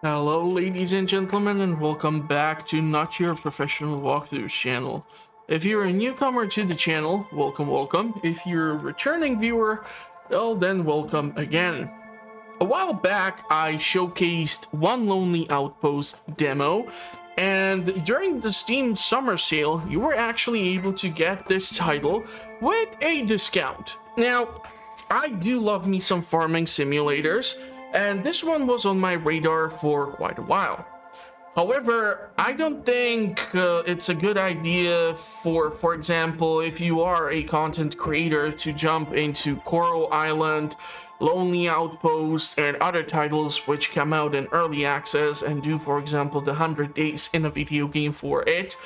Hello, ladies and gentlemen, and welcome back to Not Your Professional Walkthroughs channel. If you're a newcomer to the channel, welcome, welcome. If you're a returning viewer, well, then welcome again. A while back, I showcased one Lonely Outpost demo, and during the Steam Summer Sale, you were actually able to get this title with a discount. Now, I do love me some farming simulators, and this one was on my radar for quite a while. However, I don't think it's a good idea for example, if you are a content creator to jump into Coral Island, Lonely Outpost, and other titles which come out in early access and do, for example, the 100 days in a video game for it.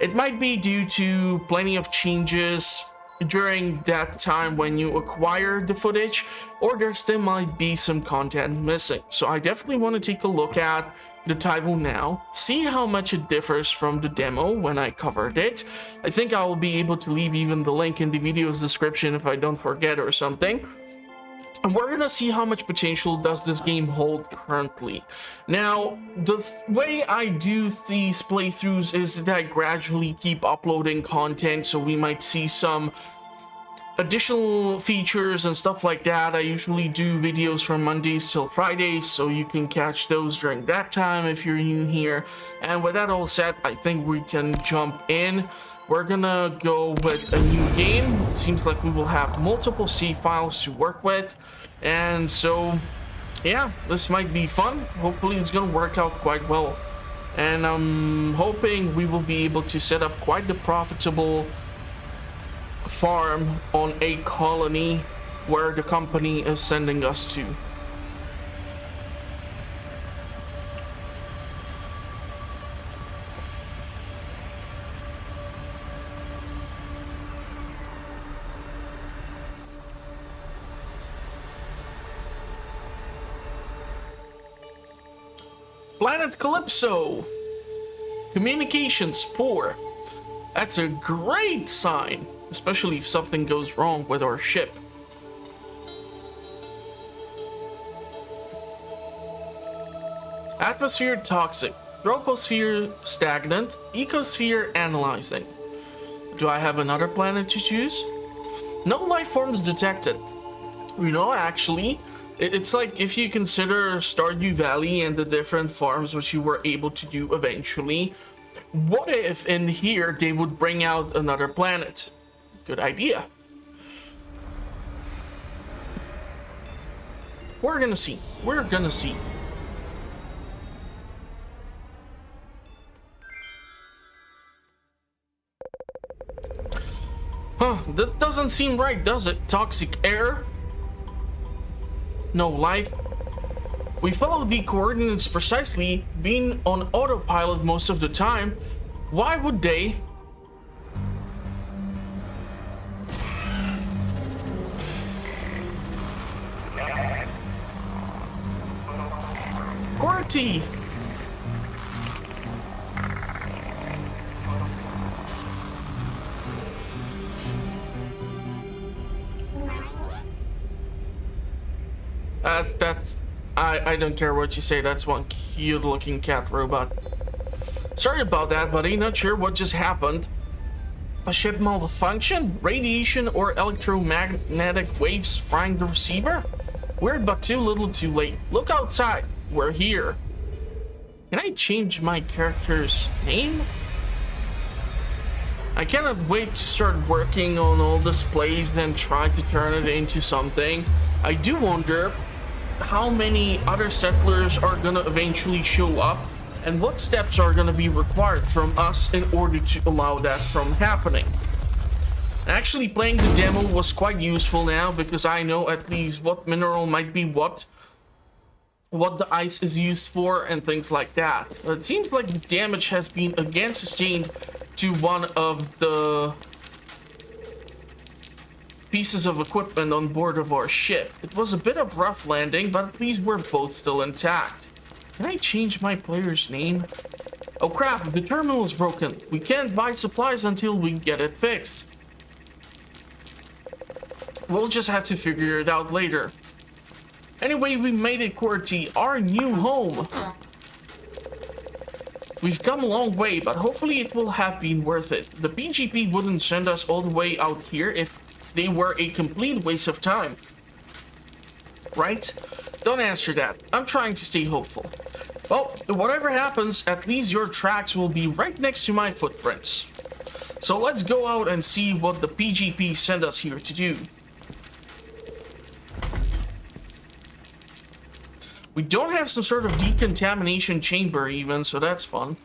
It might be due to plenty of changes during that time when you acquire the footage, or there still might be some content missing. So I definitely want to take a look at the title now, see how much it differs from the demo when I covered it. I think I will be able to leave even the link in the video's description if I don't forget or something. And we're gonna see how much potential does this game hold currently. Now, the way I do these playthroughs is that I gradually keep uploading content, so we might see some additional features and stuff like that. I usually do videos from Mondays till Fridays, so you can catch those during that time if you're new here. And with that all said, I think we can jump in. We're gonna go with a new game. It seems like we will have multiple save files to work with. And so, yeah, this might be fun. Hopefully it's gonna work out quite well. And I'm hoping we will be able to set up quite the profitable farm on a colony where the company is sending us to. Planet Calypso. Communications poor. That's a great sign, especially if something goes wrong with our ship. Atmosphere toxic. Troposphere stagnant. Ecosphere analyzing. Do I have another planet to choose? No life forms detected. You know, actually, it's like if you consider Stardew Valley and the different farms which you were able to do eventually, what if in here they would bring out another planet? Good idea. We're gonna see. We're gonna see. Huh, that doesn't seem right, does it? Toxic air? No life. We followed the coordinates precisely, being on autopilot most of the time. Why would they? QWERTY! I don't care what you say, that's one cute looking cat robot. Sorry about that, buddy, not sure what just happened. A ship malfunction? Radiation or electromagnetic waves frying the receiver? Weird but too little too late. Look outside, we're here. Can I change my character's name? I cannot wait to start working on all displays and try to turn it into something. I do wonder how many other settlers are gonna eventually show up and what steps are gonna be required from us in order to allow that from happening. Actually, playing the demo was quite useful now because I know at least what mineral might be what the ice is used for and things like that. It seems like the damage has been again sustained to one of the pieces of equipment on board of our ship. It was a bit of rough landing, but at least we're both still intact. Can I change my player's name? Oh crap, the terminal is broken. We can't buy supplies until we get it fixed. We'll just have to figure it out later. Anyway, we made it, QWERTY, our new home. We've come a long way, but hopefully it will have been worth it. The PGP wouldn't send us all the way out here if they were a complete waste of time. Right? Don't answer that. I'm trying to stay hopeful. Well, whatever happens, at least your tracks will be right next to my footprints. So let's go out and see what the PGP sent us here to do. We don't have some sort of decontamination chamber even, so that's fun.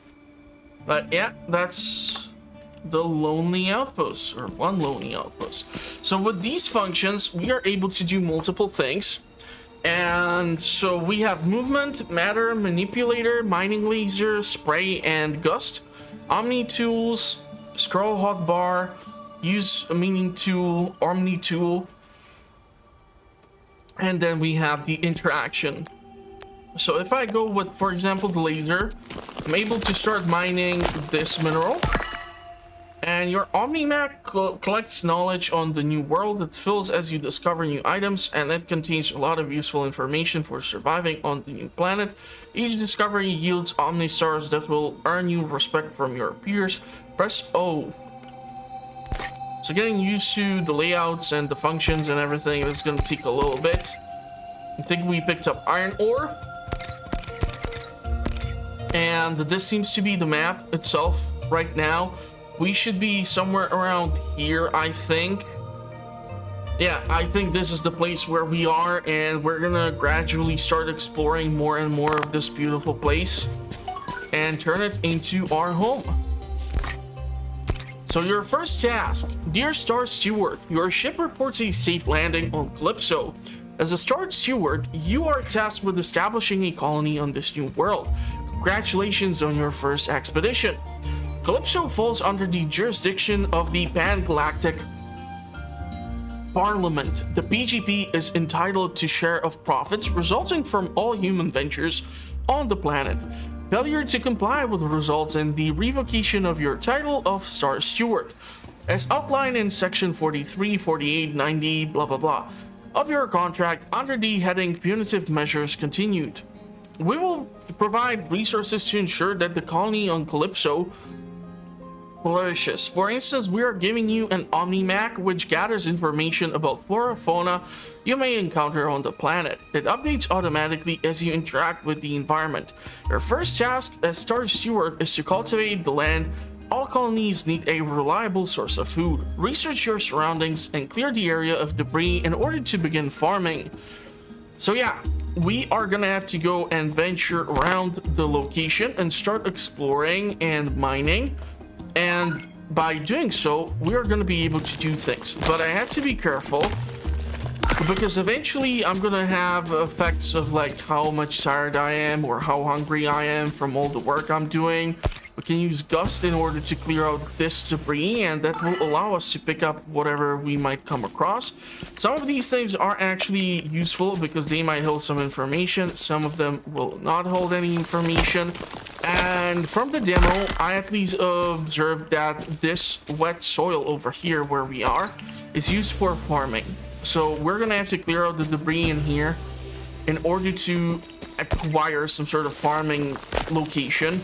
But yeah, that's the Lonely Outpost, or one Lonely Outpost. So with these functions, we are able to do multiple things. And so we have movement, matter, manipulator, mining laser, spray, and gust. Omni tools, scroll hotbar, use a meaning tool, omni tool. And then we have the interaction. So if I go with, for example, the laser, I'm able to start mining this mineral. And your Omni-Map collects knowledge on the new world. It fills as you discover new items, and it contains a lot of useful information for surviving on the new planet. Each discovery yields Omni-Stars that will earn you respect from your peers. Press O. So getting used to the layouts and the functions and everything, it's going to take a little bit. I think we picked up iron ore. And this seems to be the map itself right now. We should be somewhere around here, I think. Yeah, I think this is the place where we are, and we're gonna gradually start exploring more and more of this beautiful place and turn it into our home. So your first task, Dear Star Steward, your ship reports a safe landing on Calypso. As a Star Steward, you are tasked with establishing a colony on this new world. Congratulations on your first expedition. Calypso falls under the jurisdiction of the Pan-Galactic Parliament. The PGP is entitled to share of profits resulting from all human ventures on the planet. Failure to comply will result in the revocation of your title of Star Steward, as outlined in section 43, 48, 90, blah blah blah, of your contract under the heading Punitive Measures Continued. We will provide resources to ensure that the colony on Calypso flourishes. For instance, we are giving you an Omni-Map which gathers information about flora fauna you may encounter on the planet. It updates automatically as you interact with the environment. Your first task as Star Steward is to cultivate the land. All colonies need a reliable source of food. Research your surroundings and clear the area of debris in order to begin farming. So yeah, we are gonna have to go and venture around the location and start exploring and mining. And by doing so, we are going to be able to do things. But I have to be careful, because eventually I'm going to have effects of like how much tired I am or how hungry I am from all the work I'm doing. We can use Gust in order to clear out this debris, and that will allow us to pick up whatever we might come across. Some of these things are actually useful because they might hold some information. Some of them will not hold any information. And from the demo, I at least observed that this wet soil over here where we are is used for farming. So we're gonna have to clear out the debris in here in order to acquire some sort of farming location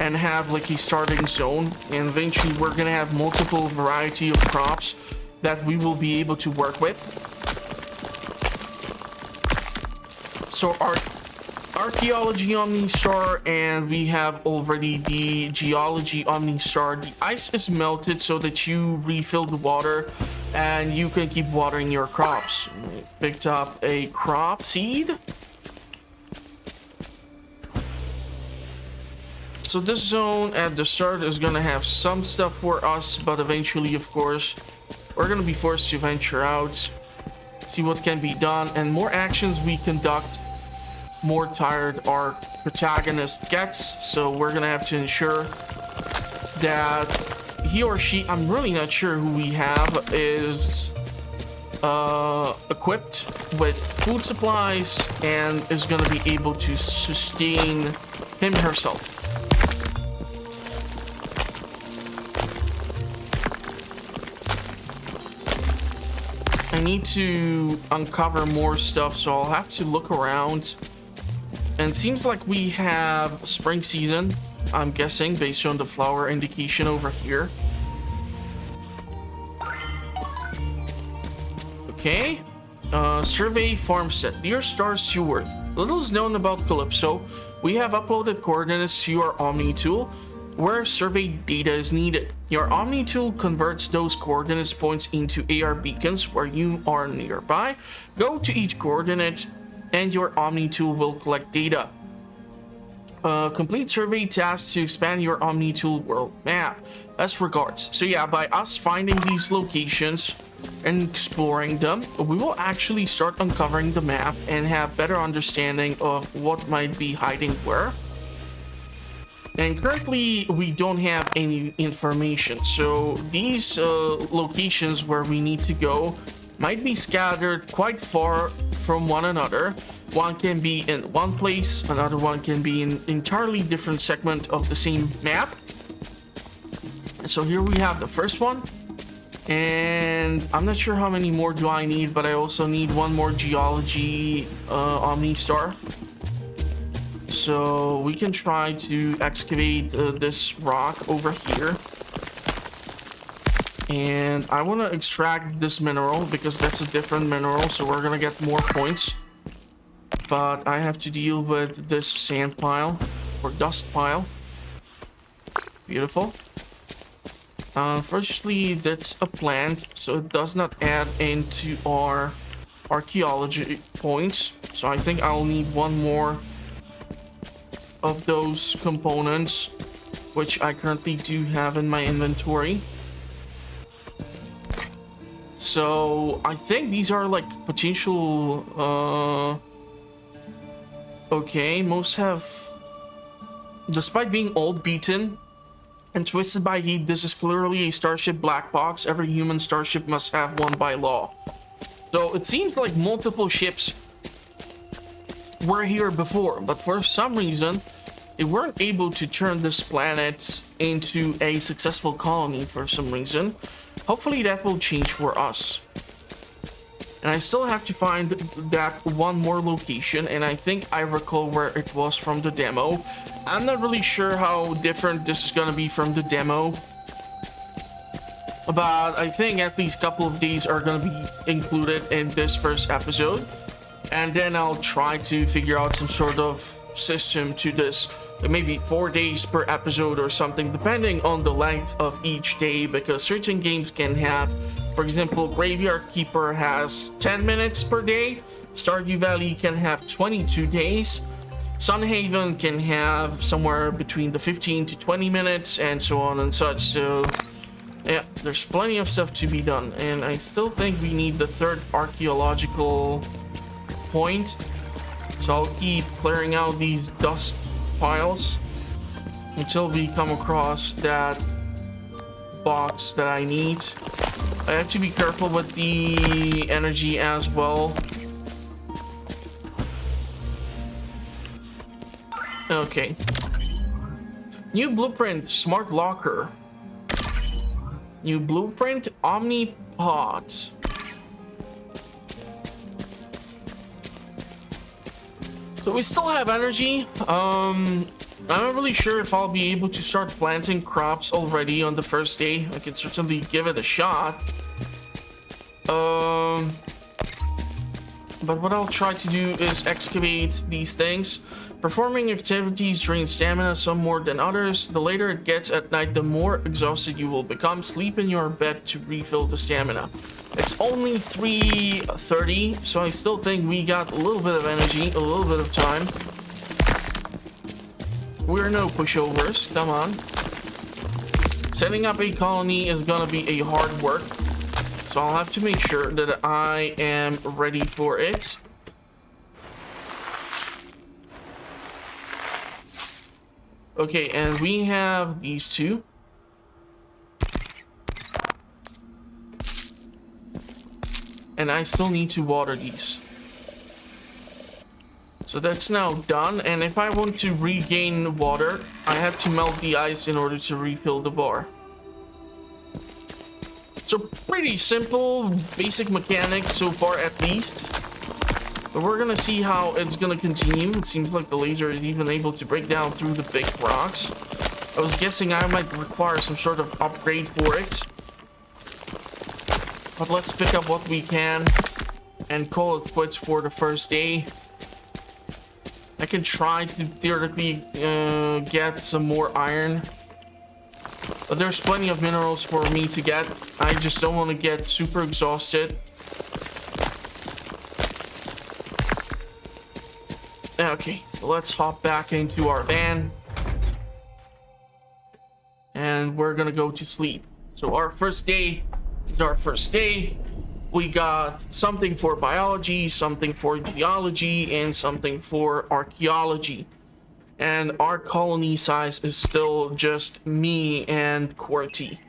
and have like a starting zone, and eventually we're gonna have multiple variety of crops that we will be able to work with. So our archeology Omnistar, and we have already the geology Omnistar. The ice is melted so that you refill the water and you can keep watering your crops. Picked up a crop seed. So this zone at the start is gonna have some stuff for us, but eventually, of course, we're gonna be forced to venture out, see what can be done, and more actions we conduct, more tired our protagonist gets. So we're gonna have to ensure that he or she, I'm really not sure who we have, is equipped with food supplies and is gonna be able to sustain him herself. I need to uncover more stuff, so I'll have to look around And it seems like we have spring season, I'm guessing, based on the flower indication over here. Okay. Survey farmstead. Dear Star Steward, little is known about Calypso. We have uploaded coordinates to your Omni tool where survey data is needed. Your Omni tool converts those coordinates points into AR beacons where you are nearby. Go to each coordinate and your Omni tool will collect data. Complete survey tasks to expand your Omni tool world map. Best regards. So yeah, by us finding these locations and exploring them, we will actually start uncovering the map and have better understanding of what might be hiding where. And currently we don't have any information, so these locations where we need to go might be scattered quite far from one another. One can be in one place, another one can be in entirely different segment of the same map. So here we have the first one, and I'm not sure how many more do I need, but I also need one more geology Omni Star. So we can try to excavate this rock over here. And I want to extract this mineral because that's a different mineral, so we're gonna get more points. But I have to deal with this sand pile or dust pile. Beautiful. Firstly, that's a plant, so it does not add into our archeology points. So I think I'll need one more of those components, which I currently do have in my inventory. So I think these are like potential okay, most have, despite being old, beaten and twisted by heat, this is clearly a starship black box. Every human starship must have one by law. So it seems like multiple ships were here before, but for some reason they weren't able to turn this planet into a successful colony for some reason. Hopefully that will change for us. And I still have to find that one more location, and I think I recall where it was from the demo. I'm not really sure how different this is gonna be from the demo, but I think at least a couple of these are gonna be included in this first episode. And then I'll try to figure out some sort of system to this, maybe 4 days per episode or something, depending on the length of each day, because certain games can have, for example, Graveyard Keeper has 10 minutes per day, Stardew Valley can have 22 days, Sunhaven can have somewhere between the 15 to 20 minutes, and so on and such. So yeah, there's plenty of stuff to be done, and I still think we need the third archaeological point. So I'll keep clearing out these dust piles until we come across that box that I need. I have to be careful with the energy as well. Okay. New blueprint, smart locker. New blueprint, omnipot. So we still have energy. I'm not really sure if I'll be able to start planting crops already on the first day. I could certainly give it a shot. But what I'll try to do is excavate these things. Performing activities drain stamina, some more than others. The later it gets at night, the more exhausted you will become. Sleep in your bed to refill the stamina. It's only 3:30, so I still think we got a little bit of energy, a little bit of time. We're no pushovers, come on. Setting up a colony is gonna be a hard work, so I'll have to make sure that I am ready for it. Okay, and we have these two. And I still need to water these. So that's now done, and if I want to regain water, I have to melt the ice in order to refill the bar. So pretty simple, basic mechanics so far at least. But we're gonna see how it's gonna continue. It seems like the laser is even able to break down through the big rocks. I was guessing I might require some sort of upgrade for it. But let's pick up what we can and call it quits for the first day. I can try to theoretically get some more iron. But there's plenty of minerals for me to get. I just don't want to get super exhausted. Okay, so let's hop back into our van. And we're gonna go to sleep. So our first day is our first day. We got something for biology, something for geology, and something for archaeology. And our colony size is still just me and QWERTY.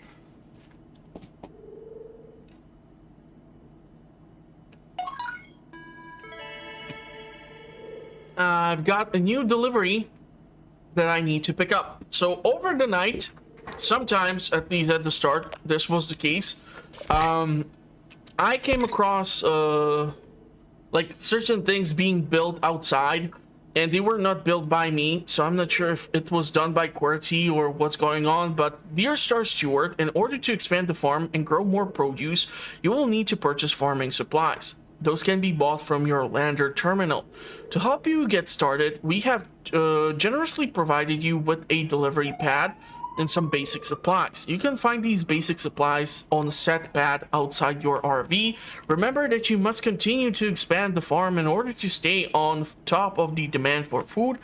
I've got a new delivery that I need to pick up. So over the night, sometimes, at least at the start, this was the case. I came across like certain things being built outside, and they were not built by me, so I'm not sure if it was done by QWERTY or what's going on. But dear Star Steward, in order to expand the farm and grow more produce, you will need to purchase farming supplies. Those can be bought from your lander terminal. To help you get started, we have generously provided you with a delivery pad and some basic supplies. You can find these basic supplies on the set pad outside your RV. Remember that you must continue to expand the farm in order to stay on top of the demand for food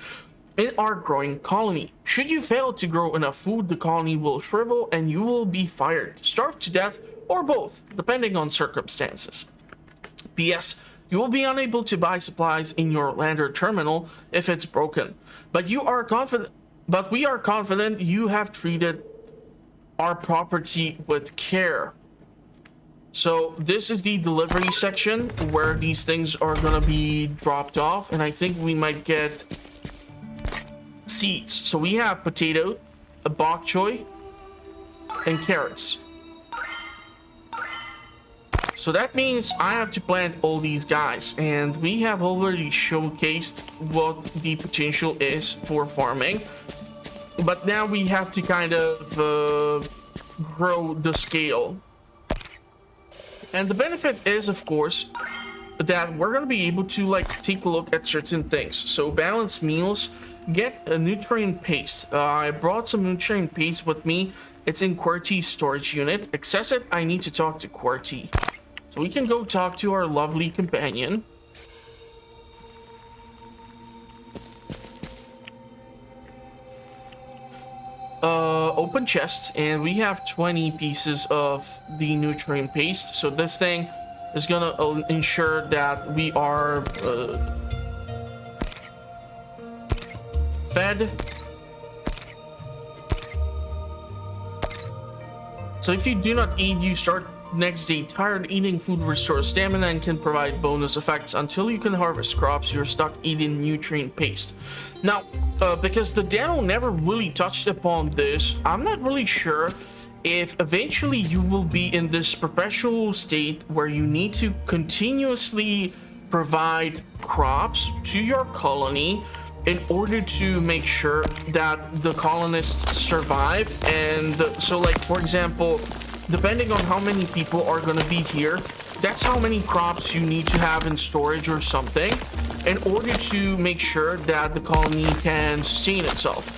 in our growing colony. Should you fail to grow enough food, the colony will shrivel and you will be fired, starved to death, or both, depending on circumstances. P.S. You will be unable to buy supplies in your lander terminal if it's broken, but we are confident you have treated our property with care. So this is the delivery section where these things are gonna be dropped off, and I think we might get seeds. So we have potato, a bok choy, and carrots. So that means I have to plant all these guys, and we have already showcased what the potential is for farming. But now we have to kind of grow the scale. And the benefit is, of course, that we're going to be able to like take a look at certain things. So balanced meals, get a nutrient paste. I brought some nutrient paste with me. It's in QWERTY's storage unit. Access it, I need to talk to QWERTY. So we can go talk to our lovely companion. Open chest, and we have 20 pieces of the nutrient paste. So this thing is gonna ensure that we are fed. So if you do not eat, you start next day tired. Eating food restores stamina and can provide bonus effects. Until you can harvest crops, you're stuck eating nutrient paste. Now, because the demo never really touched upon this, I'm not really sure if eventually you will be in this perpetual state where you need to continuously provide crops to your colony in order to make sure that the colonists survive. And so, like, for example, depending on how many people are going to be here, that's how many crops you need to have in storage or something in order to make sure that the colony can sustain itself.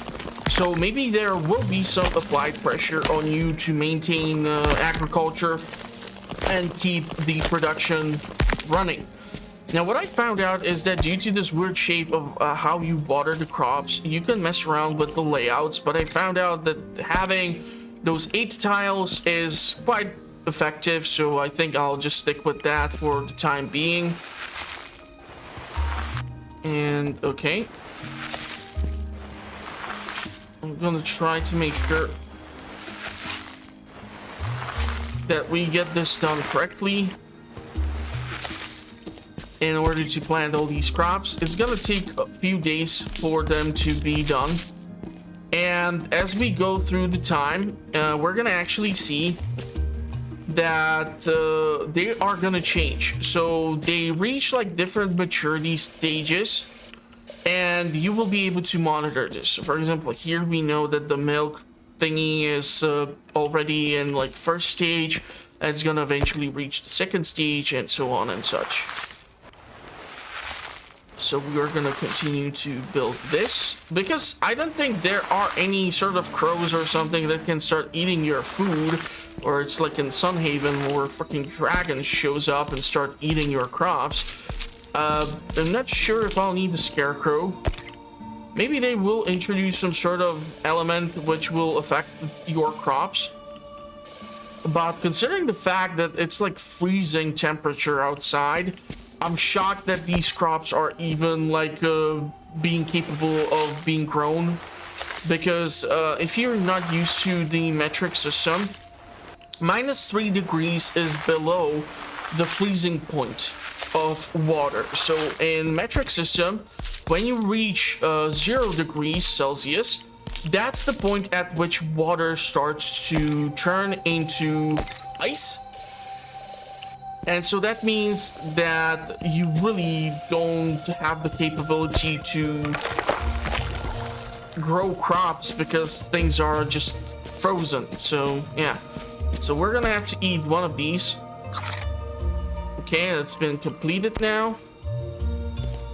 So maybe there will be some applied pressure on you to maintain agriculture and keep the production running. Now, what I found out is that due to this weird shape of how you water the crops, you can mess around with the layouts, but I found out that having those 8 tiles is quite effective, so I think I'll just stick with that for the time being. And okay, I'm gonna try to make sure that we get this done correctly in order to plant all these crops. It's gonna take a few days for them to be done, and as we go through the time, we're gonna actually see that they are gonna change. So they reach like different maturity stages, and you will be able to monitor this. So for example, here we know that the milk thingy is already in like first stage, and it's gonna eventually reach the second stage, and so on and such. So we are gonna continue to build this, because I don't think there are any sort of crows or something that can start eating your food, or it's like in Sunhaven where a freaking dragon shows up and start eating your crops. I'm not sure if I'll need the scarecrow. Maybe they will introduce some sort of element which will affect your crops. But considering the fact that it's like freezing temperature outside, I'm shocked that these crops are even like being capable of being grown. Because if you're not used to the metric system, -3 degrees is below the freezing point of water. So in metric system, when you reach 0 degrees Celsius, that's the point at which water starts to turn into ice. And so that means that you really don't have the capability to grow crops because things are just frozen. So yeah, so we're gonna have to eat one of these. Okay, that's been completed now.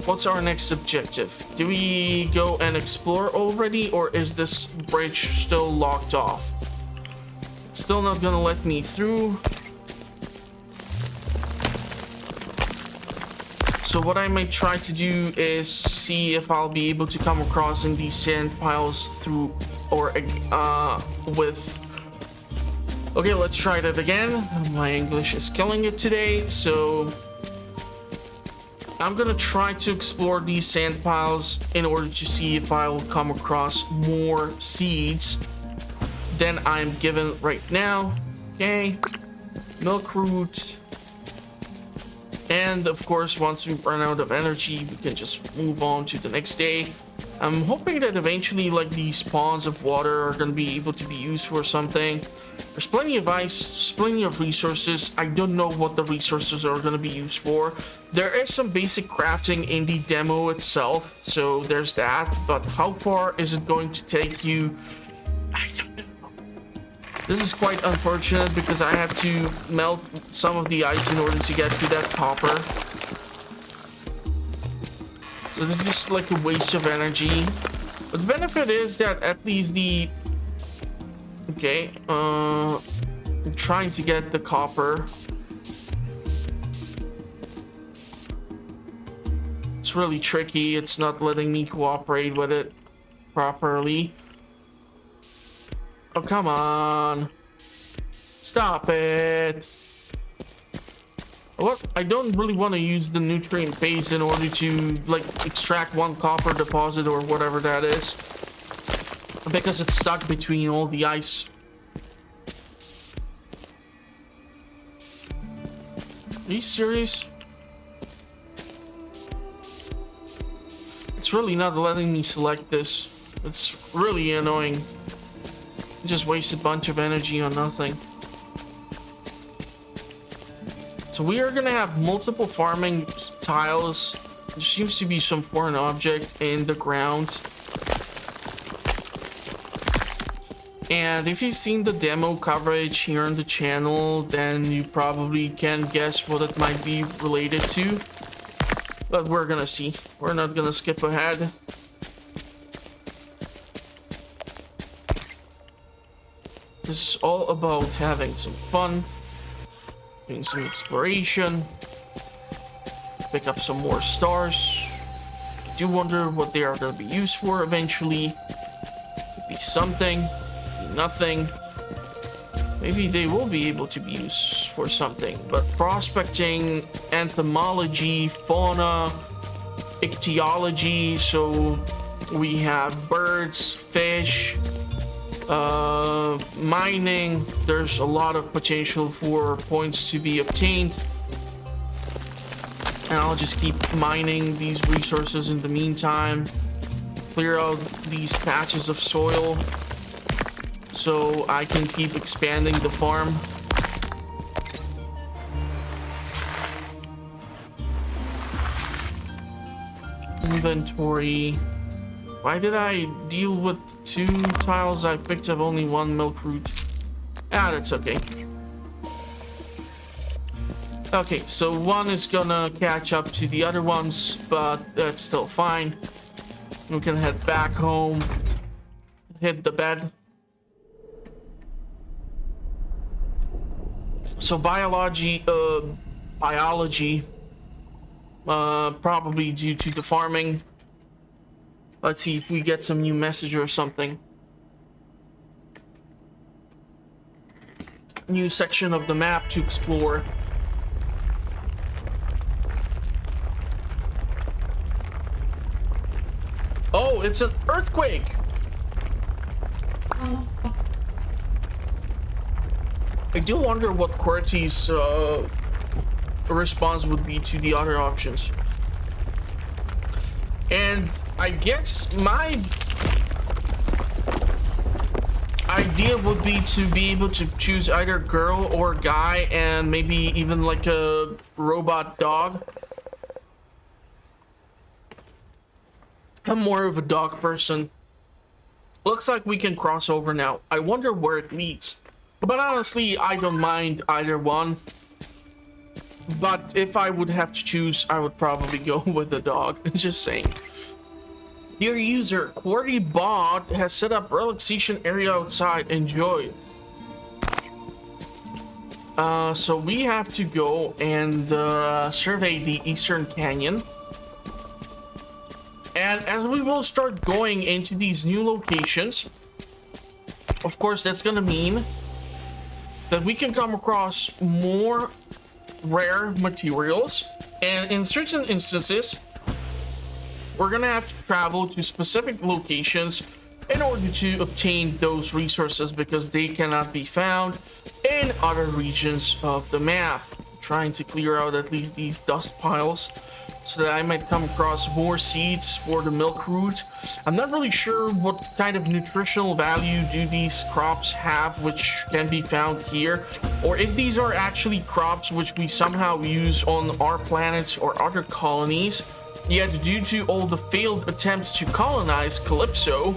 What's our next objective? Do we go and explore already, or is this bridge still locked off? It's still not gonna let me through. So what I might try to do is see if I'll be able to come across in these sand piles through, or with... Okay, let's try that again. My English is killing it today, so I'm gonna try to explore these sand piles in order to see if I will come across more seeds than I'm given right now. Okay, Milkroot. And of course, once we run out of energy, we can just move on to the next day. I'm hoping that eventually, like, these spawns of water are going to be able to be used for something. There's plenty of ice, there's plenty of resources. I don't know what the resources are going to be used for. There is some basic crafting in the demo itself, so there's that. But how far is it going to take you? I don't know. This is quite unfortunate because I have to melt some of the ice in order to get to that copper. So it's just like a waste of energy. But the benefit is that at least the... Okay, I'm trying to get the copper. It's really tricky. It's not letting me cooperate with it properly. Oh, come on. Stop it. What? I don't really want to use the nutrient base in order to, like, extract one copper deposit or whatever that is. Because it's stuck between all the ice. Are you serious? It's really not letting me select this. It's really annoying. Just waste a bunch of energy on nothing. So we are gonna have multiple farming tiles. There seems to be some foreign object in the ground. And if you've seen the demo coverage here on the channel, then you probably can guess what it might be related to. But we're gonna see. We're not gonna skip ahead. This is all about having some fun, doing some exploration, pick up some more stars. I do wonder what they are going to be used for eventually. Could be something, could be nothing. Maybe they will be able to be used for something, but prospecting, entomology, fauna, ichthyology, so we have birds, fish, mining. There's a lot of potential for points to be obtained, and I'll just keep mining these resources in the meantime. Clear out these patches of soil so I can keep expanding the farm. Inventory. Why did I deal with 2 tiles? I picked up only 1 Milkroot. Ah, that's okay. Okay, so one is gonna catch up to the other ones, but that's still fine. We can head back home, hit the bed. So biology, probably due to the farming. Let's see if we get some new message or something. New section of the map to explore. Oh, it's an earthquake! I do wonder what QWERTY's response would be to the other options. And I guess my idea would be to be able to choose either girl or guy, and maybe even like a robot dog. I'm more of a dog person. Looks like we can cross over now. I wonder where it leads. But honestly, I don't mind either one. But if I would have to choose, I would probably go with the dog. Just saying. Dear user, QWERTY bot has set up relaxation area outside. Enjoy. So we have to go and survey the Eastern Canyon. And as we will start going into these new locations, of course, that's gonna mean that we can come across more rare materials, and in certain instances we're gonna have to travel to specific locations in order to obtain those resources, because they cannot be found in other regions of the map. I'm trying to clear out at least these dust piles so that I might come across more seeds for the Milkroot. I'm not really sure what kind of nutritional value do these crops have, which can be found here, or if these are actually crops which we somehow use on our planets or other colonies. Yet due to all the failed attempts to colonize Calypso,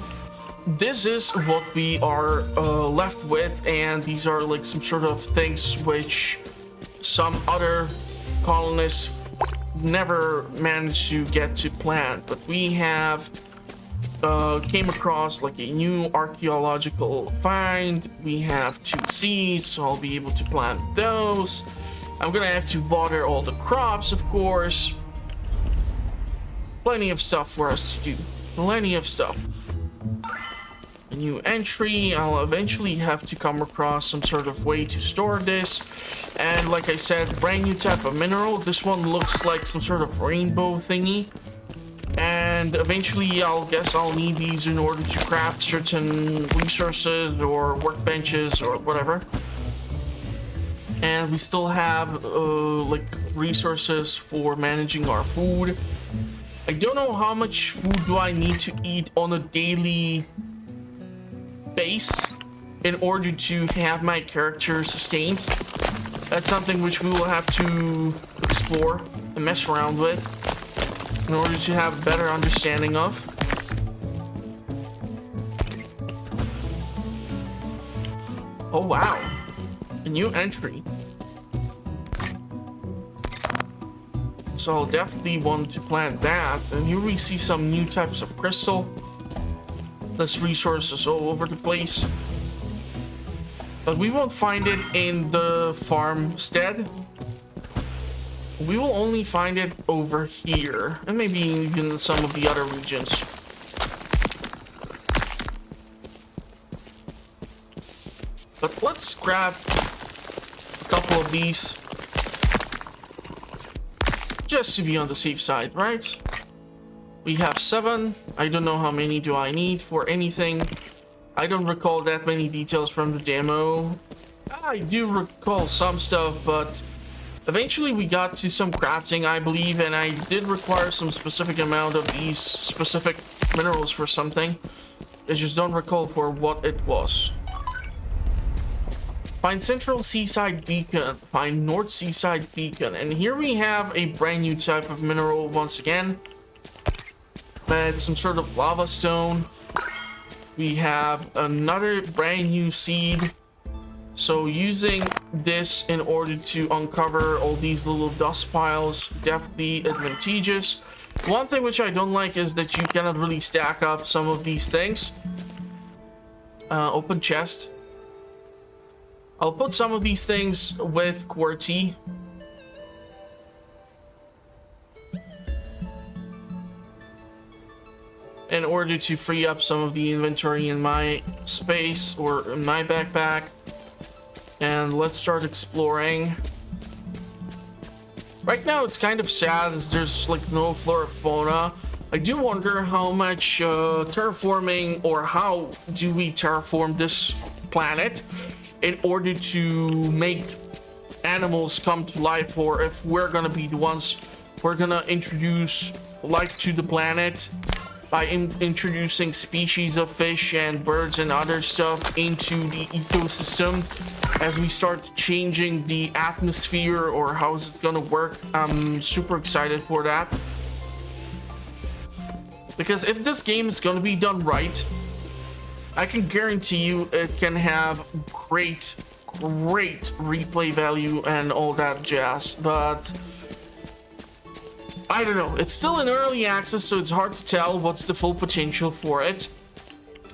this is what we are left with, and these are like some sort of things which some other colonists never managed to get to plant. But we have came across like a new archaeological find. We have 2 seeds, so I'll be able to plant those. I'm gonna have to water all the crops, of course. Plenty of stuff for us to do. Plenty of stuff. A new entry. I'll eventually have to come across some sort of way to store this. And like I said, brand new type of mineral. This one looks like some sort of rainbow thingy. And eventually I'll guess I'll need these in order to craft certain resources or workbenches or whatever. And we still have like resources for managing our food. I don't know how much food do I need to eat on a daily base in order to have my character sustained. That's something which we will have to explore and mess around with in order to have a better understanding of. Oh wow, a new entry. So I'll definitely want to plant that. And here we see some new types of crystal. There's resources all over the place. But we won't find it in the farmstead. We will only find it over here. And maybe even in some of the other regions. But let's grab a couple of these. Just to be on the safe side, right? We have 7. I don't know how many do I need for anything. I don't recall that many details from the demo. I do recall some stuff, but eventually we got to some crafting, I believe, and I did require some specific amount of these specific minerals for something. I just don't recall for what it was. Find Central Seaside Beacon. Find North Seaside Beacon. And here we have a brand new type of mineral once again. But some sort of lava stone. We have another brand new seed. So using this in order to uncover all these little dust piles, definitely advantageous. One thing which I don't like is that you cannot really stack up some of these things. Open chest. I'll put some of these things with QWERTY. In order to free up some of the inventory in my space or in my backpack. And let's start exploring. Right now it's kind of sad as there's like no flora fauna. I do wonder how much terraforming, or how do we terraform this planet in order to make animals come to life, or if we're gonna be the ones who are gonna introduce life to the planet by introducing species of fish and birds and other stuff into the ecosystem as we start changing the atmosphere, or how is it gonna work. I'm super excited for that, because if this game is gonna be done right, I can guarantee you it can have great replay value and all that jazz. But I don't know, it's still in early access, so it's hard to tell what's the full potential for it.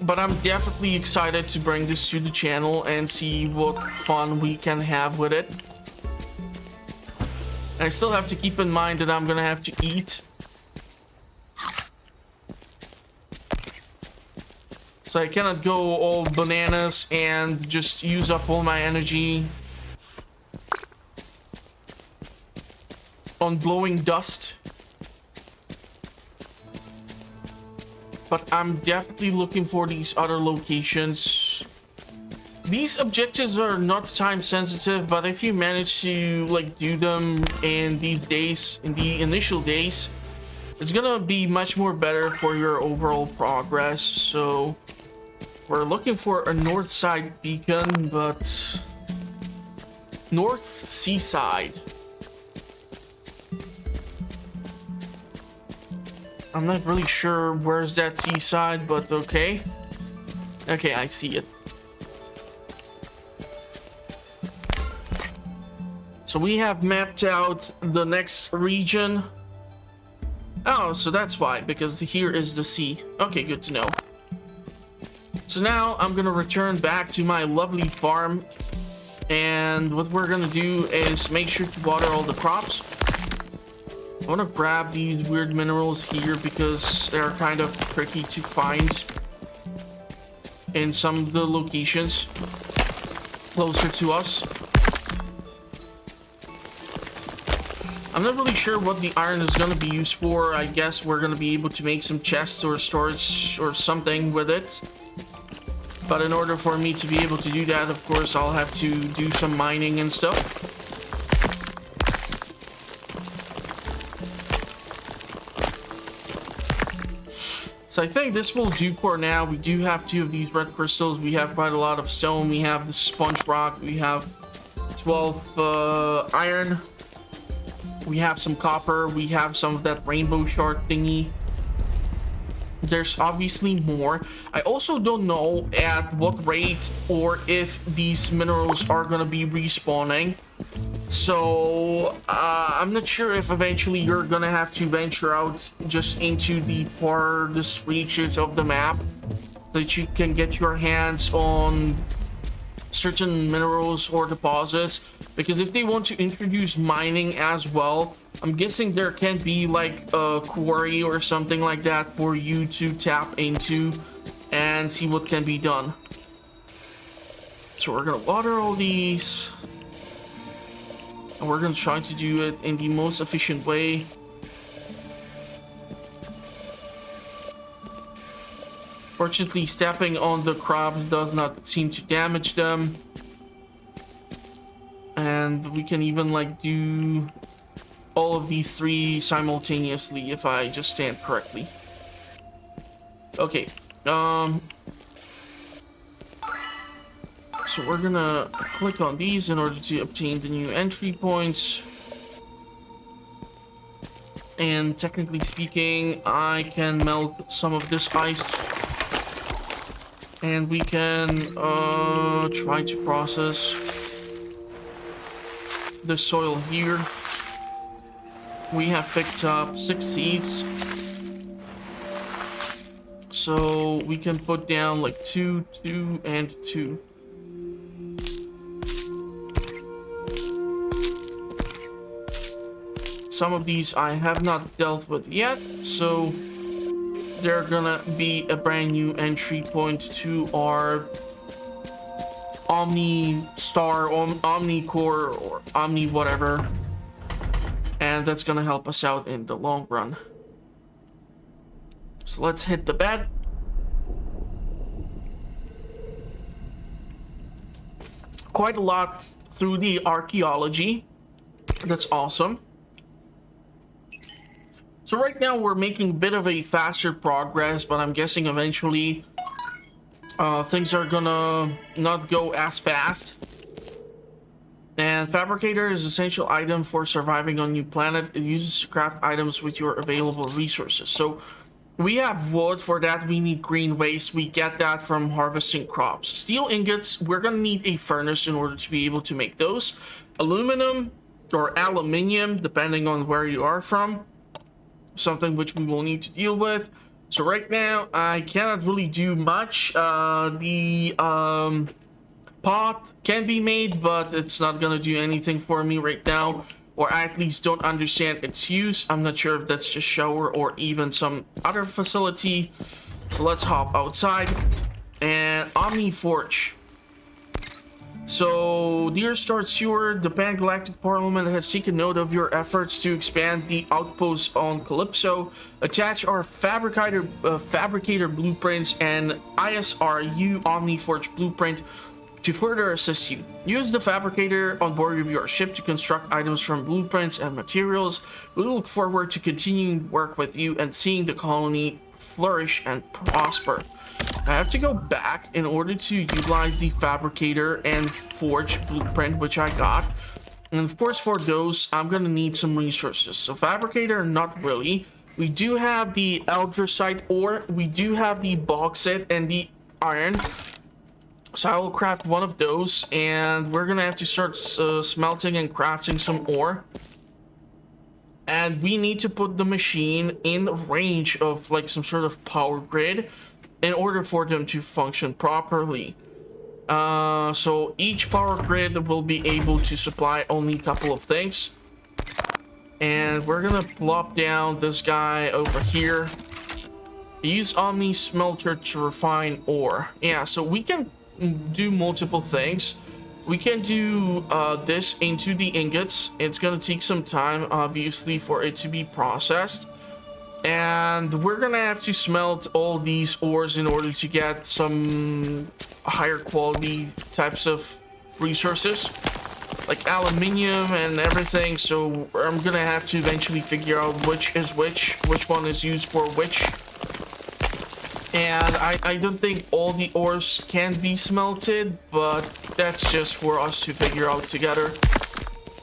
But I'm definitely excited to bring this to the channel and see what fun we can have with it. And I still have to keep in mind that I'm gonna have to eat. So I cannot go all bananas and just use up all my energy on blowing dust. But I'm definitely looking for these other locations. These objectives are not time sensitive, but if you manage to like do them in these days, in the initial days, it's gonna be much more better for your overall progress. So we're looking for a north side beacon, but north seaside. I'm not really sure where's that seaside, but okay. Okay, I see it. So we have mapped out the next region. Oh, so that's why, because here is the sea. Okay, good to know. So now I'm gonna return back to my lovely farm. And what we're gonna do is make sure to water all the crops. I want to grab these weird minerals here because they're kind of tricky to find in some of the locations closer to us. I'm not really sure what the iron is going to be used for. I guess we're going to be able to make some chests or storage or something with it. But in order for me to be able to do that, of course, I'll have to do some mining and stuff. So I think this will do for now. We do have 2 of these red crystals. We have quite a lot of stone. We have the sponge rock. We have 12 iron. We have some copper. We have some of that rainbow shard thingy. There's obviously more. I also don't know at what rate or if these minerals are going to be respawning. So I'm not sure if eventually you're gonna have to venture out just into the farthest reaches of the map so that you can get your hands on certain minerals or deposits, because if they want to introduce mining as well, I'm guessing there can be like a quarry or something like that for you to tap into and see what can be done. So we're gonna water all these. And we're going to try to do it in the most efficient way. Fortunately, stepping on the crops does not seem to damage them. And we can even like do all of these 3 simultaneously if I just stand correctly. Okay. So we're gonna click on these in order to obtain the new entry points. and technically speaking, I can melt some of this ice. And we can try to process the soil here. We have picked up 6 seeds. So we can put down like 2, 2, and 2. Some of these I have not dealt with yet, so they're gonna be a brand new entry point to our Omni Star, or Omni Core, or Omni whatever. And that's gonna help us out in the long run. So let's hit the bed. Quite a lot through the archeology. That's awesome. So right now we're making a bit of a faster progress, but I'm guessing eventually things are gonna not go as fast. And Fabricator is an essential item for surviving on new planet. It uses to craft items with your available resources. So we have wood. For that we need green waste. We get that from harvesting crops. Steel ingots, we're gonna need a furnace in order to be able to make those. Aluminum or aluminium, depending on where you are from, something which we will need to deal with. So right now I cannot really do much. The pot can be made, but it's not gonna do anything for me right now, or I at least don't understand its use. I'm not sure if that's just shower or even some other facility. So let's hop outside. And Omni Forge. So, dear Star Steward, the Pan-Galactic Parliament has taken note of your efforts to expand the outpost on Calypso. Attach our fabricator blueprints and ISRU Omni Forge blueprint to further assist you. Use the fabricator on board of your ship to construct items from blueprints and materials. We look forward to continuing work with you and seeing the colony flourish and prosper. I have to go back in order to utilize the fabricator and forge blueprint, which I got. And of course, for those, I'm gonna need some resources. So fabricator, not really. We do have the eldricite ore, we do have the bauxite and the iron. So I will craft one of those, and we're gonna have to start smelting and crafting some ore. And we need to put the machine in range of like some sort of power grid in order for them to function properly. So each power grid will be able to supply only a couple of things. And we're gonna plop down this guy over here. Use Omni Smelter to refine ore. Yeah, so we can do multiple things. We can do this into the ingots. It's gonna take some time, obviously, for it to be processed. And we're gonna have to smelt all these ores in order to get some higher quality types of resources, like aluminium and everything. So I'm gonna have to eventually figure out which is which one is used for which. And I don't think all the ores can be smelted, but that's just for us to figure out together.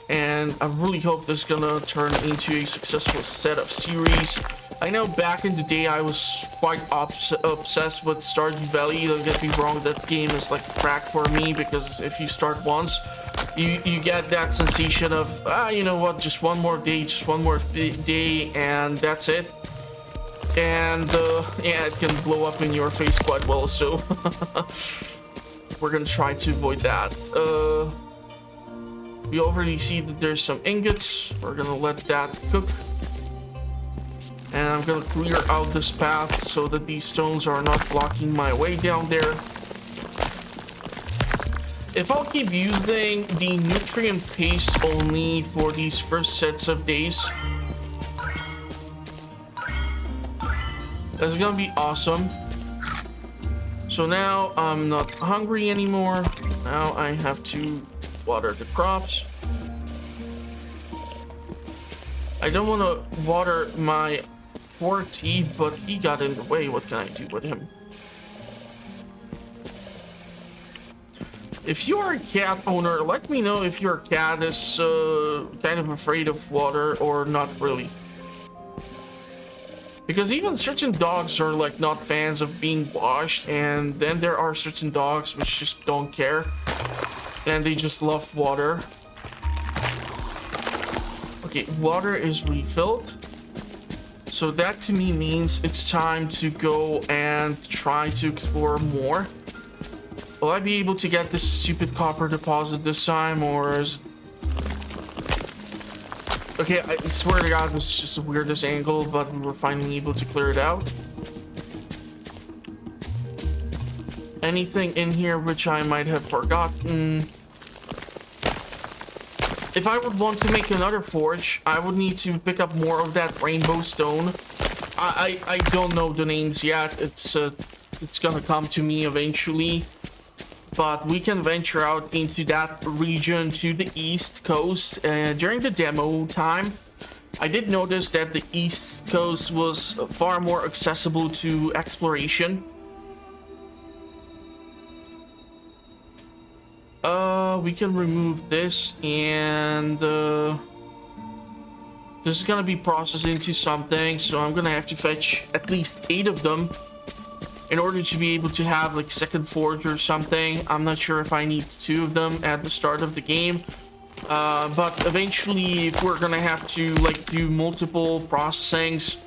And I really hope this is gonna turn into a successful set of series. I know back in the day I was quite obsessed with Stardew Valley. Don't get me wrong, that game is like crack for me, because if you start once, you get that sensation of, you know what, just one more day, and that's it. And yeah, it can blow up in your face quite well, so we're gonna try to avoid that. We already see that there's some ingots. We're gonna let that cook. And I'm gonna clear out this path so that these stones are not blocking my way down there. If I'll keep using the nutrient paste only for these first sets of days, that's gonna be awesome. So now I'm not hungry anymore. Now I have to water the crops. I don't want to water my poor tea, but he got in the way. What can I do with him? If you are a cat owner, let me know if your cat is kind of afraid of water or not really. Because even certain dogs are like not fans of being washed, and then there are certain dogs which just don't care and they just love water. Okay, water is refilled, so that to me means it's time to go and try to explore more. Will I be able to get this stupid copper deposit this time, or is... Okay, I swear to God, this is just the weirdest angle, but we were finally able to clear it out. Anything in here which I might have forgotten? If I would want to make another forge, I would need to pick up more of that rainbow stone. I don't know the names yet. It's gonna come to me eventually. But we can venture out into that region to the east coast. During the demo time, I did notice that the east coast was far more accessible to exploration. We can remove this, and this is gonna be processed into something, so I'm gonna have to fetch at least 8 of them in order to be able to have like second forge or something. I'm not sure if I need 2 of them at the start of the game, but eventually if we're gonna have to like do multiple processings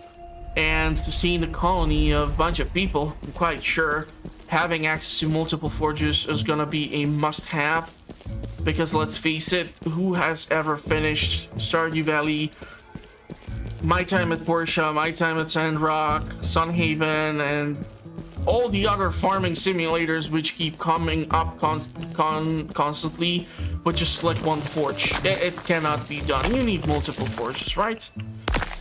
and sustain the colony of a bunch of people, I'm quite sure having access to multiple forges is gonna be a must-have. Because let's face it, who has ever finished Stardew Valley? My time at Portia, my time at Sandrock, Sunhaven, and all the other farming simulators which keep coming up constantly with just like one forge. It cannot be done. You need multiple forges, right?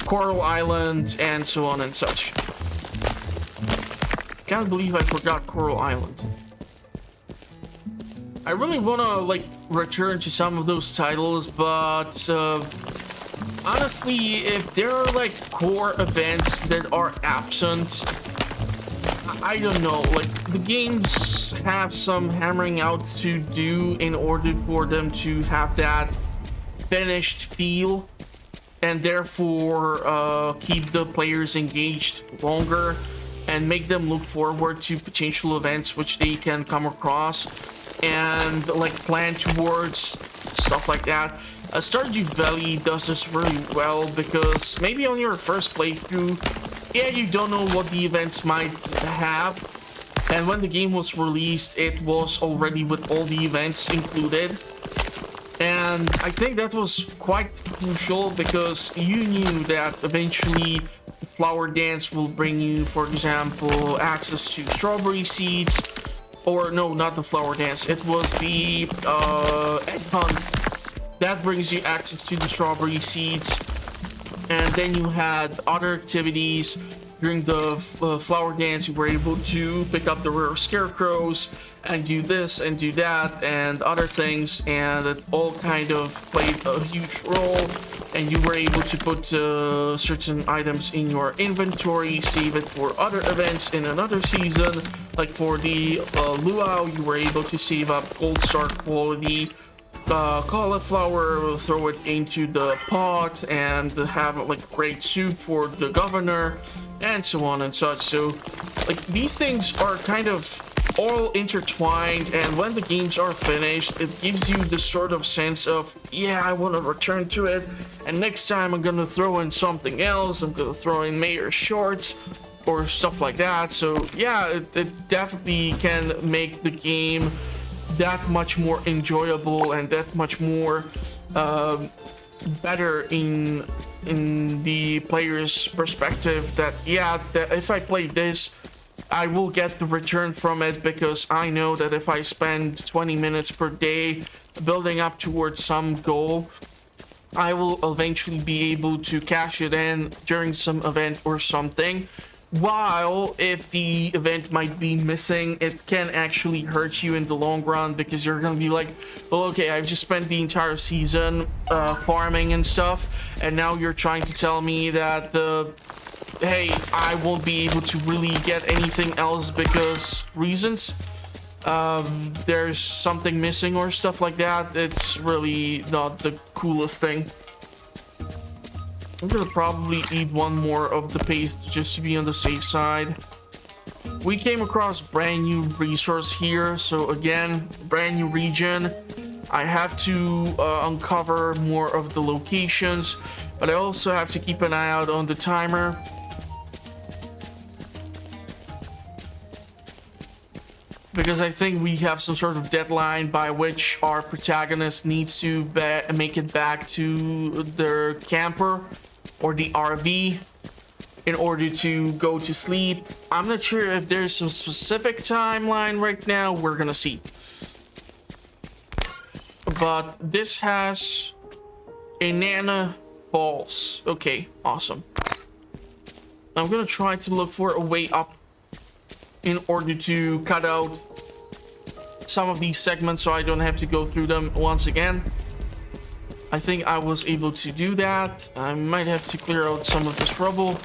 Coral Island and so on and such. Can't believe I forgot Coral Island. I really want to like return to some of those titles, but honestly, if there are like core events that are absent, I don't know, like the games have some hammering out to do in order for them to have that finished feel, and therefore keep the players engaged longer and make them look forward to potential events which they can come across and like plan towards, stuff like that. Stardew Valley does this really well because maybe on your first playthrough, yeah, you don't know what the events might have, and when the game was released, it was already with all the events included. And I think that was quite crucial because you knew that eventually Flower Dance will bring you, for example, access to strawberry seeds. Or no, not the Flower Dance. It was the Egg Hunt. That brings you access to the strawberry seeds. And then you had other activities. During the Flower Dance, you were able to pick up the rare scarecrows and do this and do that and other things, and it all kind of played a huge role, and you were able to put certain items in your inventory, save it for other events in another season. Like for the luau, you were able to save up gold star quality cauliflower, throw it into the pot, and have like great soup for the governor, and so on and such. So like these things are kind of all intertwined, and when the games are finished, it gives you this sort of sense of, yeah, I want to return to it, and next time I'm gonna throw in something else. I'm gonna throw in Mayor's Shorts or stuff like that. So yeah, it definitely can make the game that much more enjoyable and that much more better in the player's perspective, that yeah, that if I play this, I will get the return from it, because I know that if I spend 20 minutes per day building up towards some goal, I will eventually be able to cash it in during some event or something. While if the event might be missing, it can actually hurt you in the long run, because you're gonna be like, well, okay, I've just spent the entire season farming and stuff, and now you're trying to tell me that hey, I won't be able to really get anything else because reasons. There's something missing or stuff like that. It's really not the coolest thing. I'm gonna probably eat one more of the paste just to be on the safe side. We came across brand new resource here, so again, brand new region. I have to uncover more of the locations, but I also have to keep an eye out on the timer. Because I think we have some sort of deadline by which our protagonist needs to make it back to their camper or the RV in order to go to sleep. I'm not sure if there's some specific timeline right now. We're gonna see. But this has a Nana Falls. Okay, awesome. I'm gonna try to look for a way up in order to cut out some of these segments so I don't have to go through them once again. I think I was able to do that. I might have to clear out some of this rubble.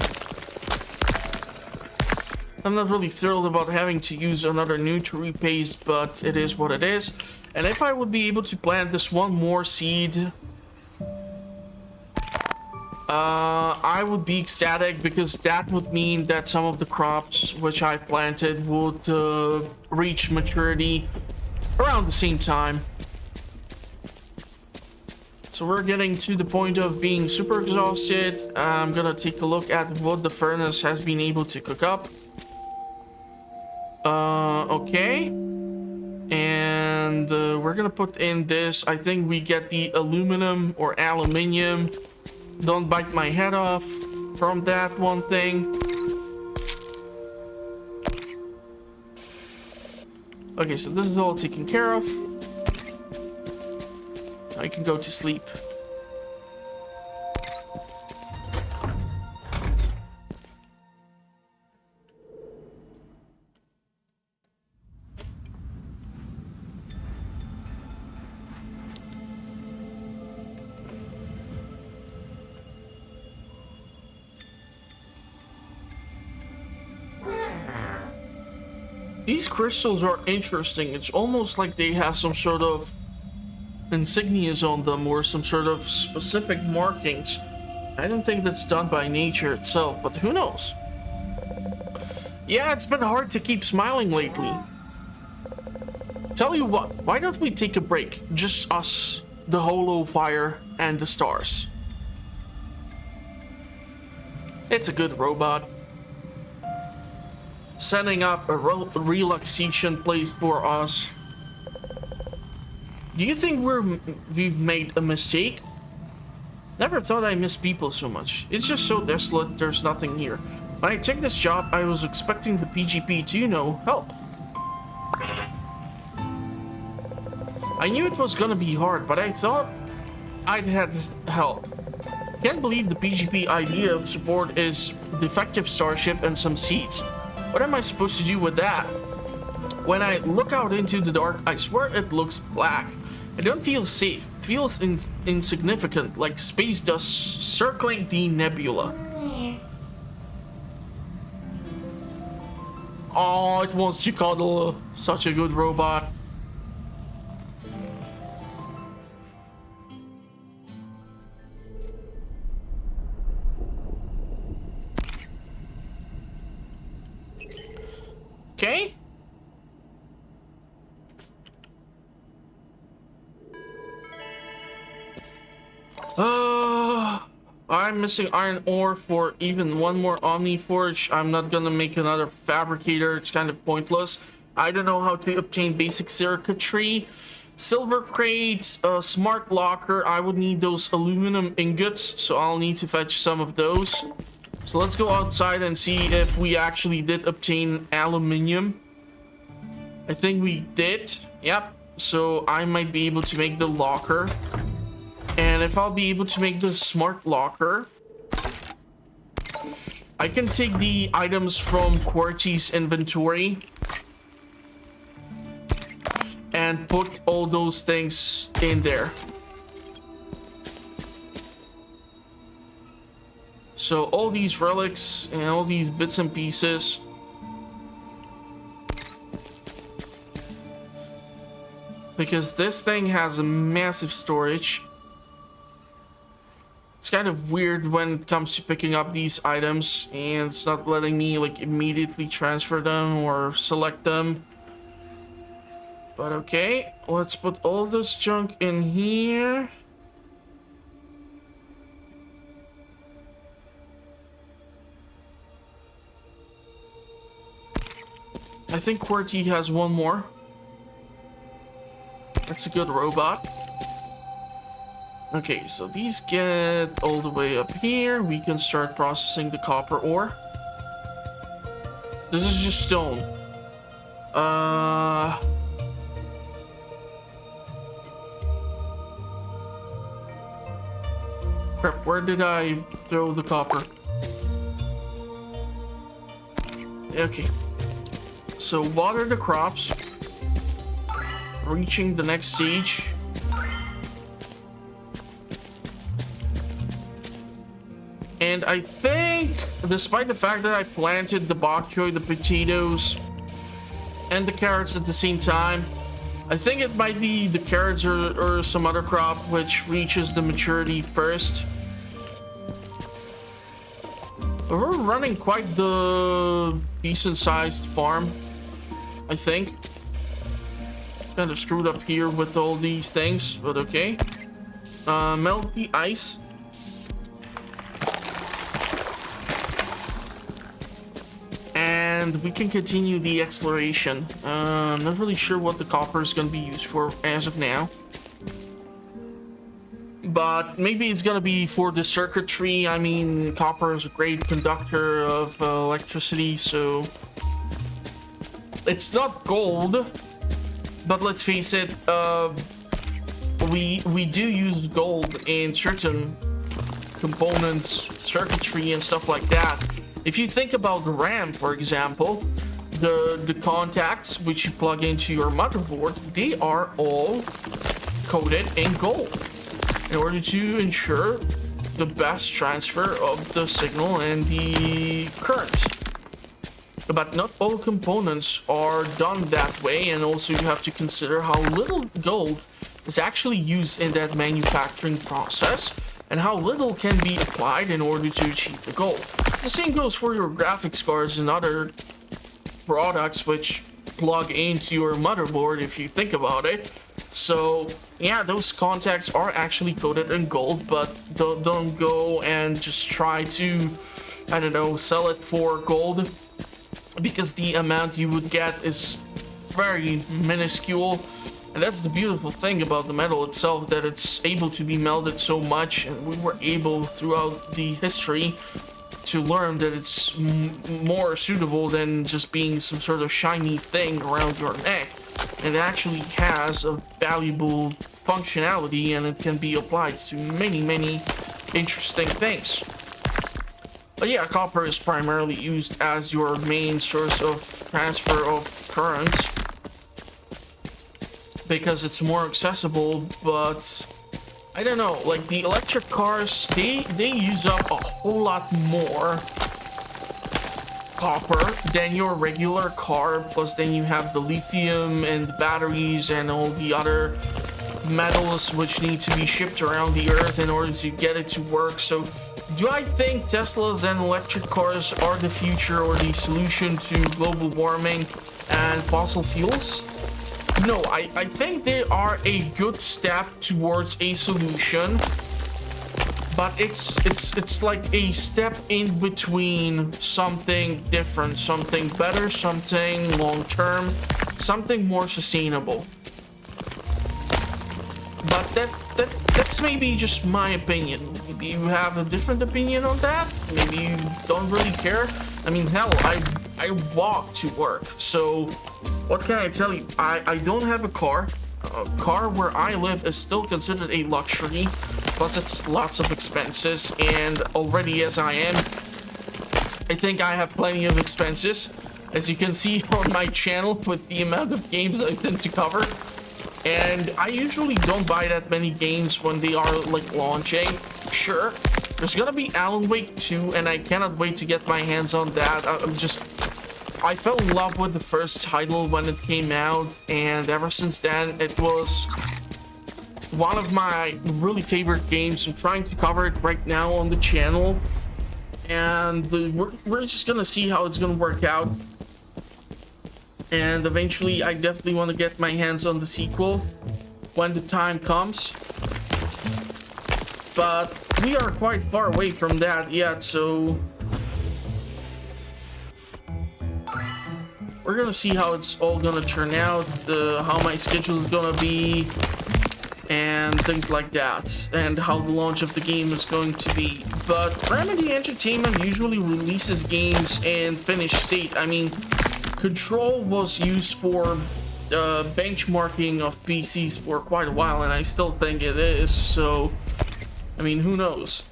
I'm not really thrilled about having to use another nutrient paste, but it is what it is. And if I would be able to plant this one more seed, I would be ecstatic, because that would mean that some of the crops which I've planted would reach maturity around the same time. So we're getting to the point of being super exhausted. I'm gonna take a look at what the furnace has been able to cook up. Okay. And we're gonna put in this. I think we get the aluminum or aluminium. Don't bite my head off from that one thing. Okay, so this is all taken care of. I can go to sleep. These crystals are interesting. It's almost like they have some sort of insignias on them or some sort of specific markings. I don't think that's done by nature itself, but who knows? Yeah, it's been hard to keep smiling lately. Tell you what, why don't we take a break? Just us, the holo fire, and the stars. It's a good robot. Setting up a relaxation place for us. Do you think we've made a mistake? Never thought I miss people so much. It's just so desolate, there's nothing here. When I took this job, I was expecting the PGP to, you know, help. I knew it was gonna be hard, but I thought I'd had help. Can't believe the PGP idea of support is defective starship and some seeds. What am I supposed to do with that? When I look out into the dark, I swear it looks black. I don't feel safe. It feels insignificant, like space dust circling the nebula. Oh, it wants to cuddle. Such a good robot. Okay. I'm missing iron ore for even one more Omni Forge. I'm not gonna make another fabricator. It's kind of pointless. I don't know how to obtain basic circuitry. Silver crates, smart locker. I would need those aluminum ingots, so I'll need to fetch some of those. So let's go outside and see if we actually did obtain aluminium. I think we did. Yep. So I might be able to make the locker. And if I'll be able to make the smart locker, I can take the items from QWERTY's inventory and put all those things in there. So all these relics and all these bits and pieces. Because this thing has a massive storage. It's kind of weird when it comes to picking up these items, and it's not letting me like immediately transfer them or select them. But okay, let's put all this junk in here. I think QWERTY has one more. That's a good robot. Okay, so these get all the way up here. We can start processing the copper ore. This is just stone. Crap, where did I throw the copper? Okay. So water the crops. Reaching the next stage. And I think, despite the fact that I planted the bok choy, the potatoes, and the carrots at the same time, I think it might be the carrots or some other crop which reaches the maturity first. We're running quite the decent-sized farm, I think. Kind of screwed up here with all these things, but okay. Melt the ice. And we can continue the exploration. I'm not really sure what the copper is going to be used for as of now. But maybe it's going to be for the circuitry. I mean, copper is a great conductor of electricity, so... It's not gold, but let's face it, we do use gold in certain components, circuitry and stuff like that. If you think about the RAM, for example, the contacts which you plug into your motherboard, they are all coated in gold in order to ensure the best transfer of the signal and the current. But not all components are done that way, and also you have to consider how little gold is actually used in that manufacturing process and how little can be applied in order to achieve the goal. The same goes for your graphics cards and other products which plug into your motherboard if you think about it. So yeah, those contacts are actually coated in gold, but don't go and just try to, I don't know, sell it for gold, because the amount you would get is very minuscule. And that's the beautiful thing about the metal itself, that it's able to be melted so much, and we were able throughout the history to learn that it's more suitable than just being some sort of shiny thing around your neck. It actually has a valuable functionality, and it can be applied to many interesting things. But yeah, copper is primarily used as your main source of transfer of current, because it's more accessible. But I don't know, like the electric cars, they use up a whole lot more copper than your regular car. Plus then you have the lithium and the batteries and all the other metals which need to be shipped around the earth in order to get it to work. So do I think Teslas and electric cars are the future or the solution to global warming and fossil fuels? No, I think they are a good step towards a solution, but it's like a step in between something different, something better, something long-term, something more sustainable. But that's maybe just my opinion. Maybe you have a different opinion on that. Maybe you don't really care. I mean, hell, I walk to work, so what can I tell you? I don't have a car. A car where I live is still considered a luxury, plus it's lots of expenses, and already as I am, I think I have plenty of expenses, as you can see on my channel with the amount of games I tend to cover. And I usually don't buy that many games when they are like launching. Sure, there's gonna be Alan Wake 2, and I cannot wait to get my hands on that. I fell in love with the first title when it came out, and ever since then it was one of my really favorite games. I'm trying to cover it right now on the channel, and we're just gonna see how it's gonna work out. And eventually, I definitely want to get my hands on the sequel when the time comes. But we are quite far away from that yet, so we're gonna see how it's all gonna turn out, how my schedule is gonna be, and things like that, and how the launch of the game is going to be. But Remedy Entertainment usually releases games in finished state. I mean, Control was used for benchmarking of PCs for quite a while, and I still think it is, so I mean, who knows?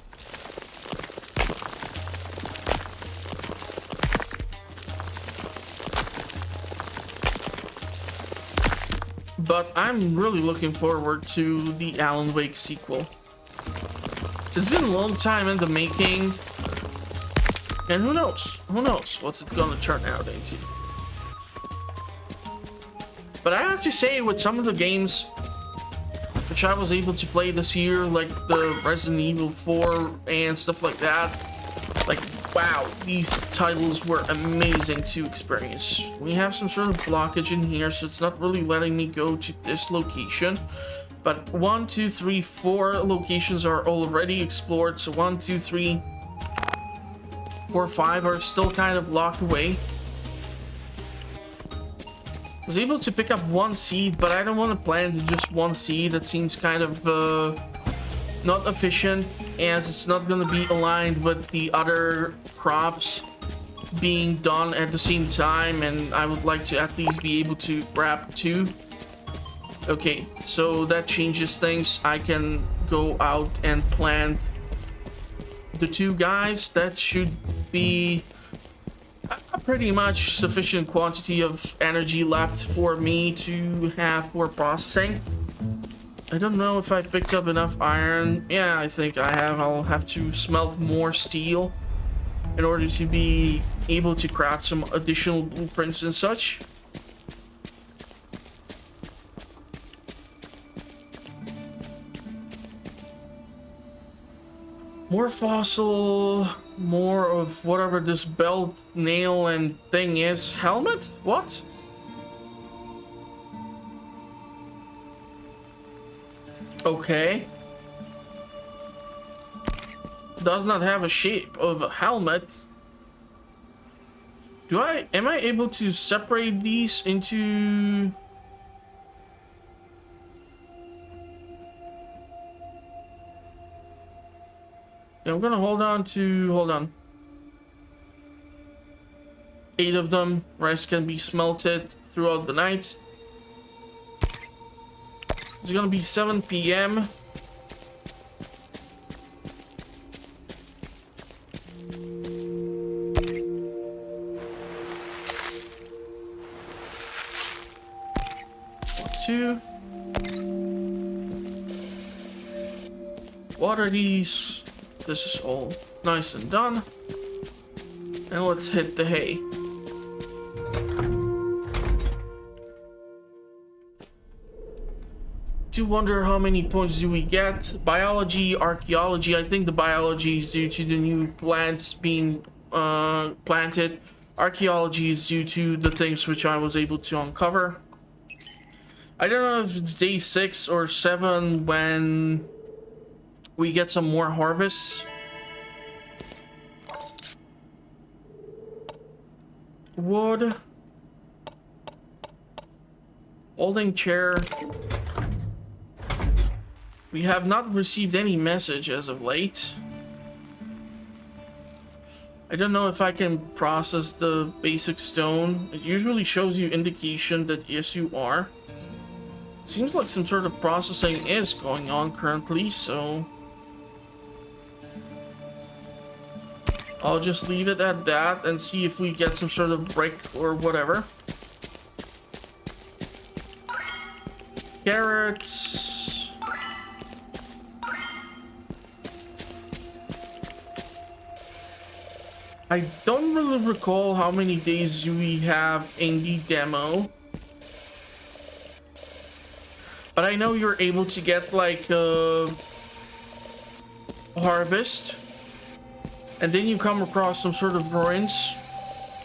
But I'm really looking forward to the Alan Wake sequel. It's been a long time in the making, and who knows? Who knows what's it gonna turn out into? But I have to say, with some of the games which I was able to play this year, like the Resident Evil 4 and stuff like that, like, wow, these titles were amazing to experience. We have some sort of blockage in here, so it's not really letting me go to this location. But 1, 2, 3, 4 locations are already explored, so 1, 2, 3, 4, 5 are still kind of locked away. I was able to pick up 1 seed, but I don't want to plant just 1 seed. That seems kind of not efficient, as it's not going to be aligned with the other crops being done at the same time, and I would like to at least be able to grab 2. Okay, so that changes things. I can go out and plant the 2 guys. That should be a pretty much sufficient quantity of energy left for me to have for processing. I don't know if I picked up enough iron. Yeah, I think I have. I'll have to smelt more steel in order to be able to craft some additional blueprints and such. More fossil, more of whatever this belt, nail, and thing is. Helmet? What? Okay. Does not have a shape of a helmet. Am I able to separate these into... Yeah, I'm gonna hold on. 8 of them. Rest can be smelted throughout the night. It's gonna be 7 p.m. Two. Water these. This is all nice and done. And let's hit the hay. Do wonder how many points do we get. Biology, archeology. I think the biology is due to the new plants being planted. Archeology is due to the things which I was able to uncover. I don't know if it's day 6 or 7 when we get some more harvests. Wood. Folding chair. We have not received any message as of late. I don't know if I can process the basic stone. It usually shows you indication that yes, you are. Seems like some sort of processing is going on currently, so I'll just leave it at that and see if we get some sort of brick or whatever. Carrots. I don't really recall how many days we have in the demo. But I know you're able to get like harvest, and then you come across some sort of ruins,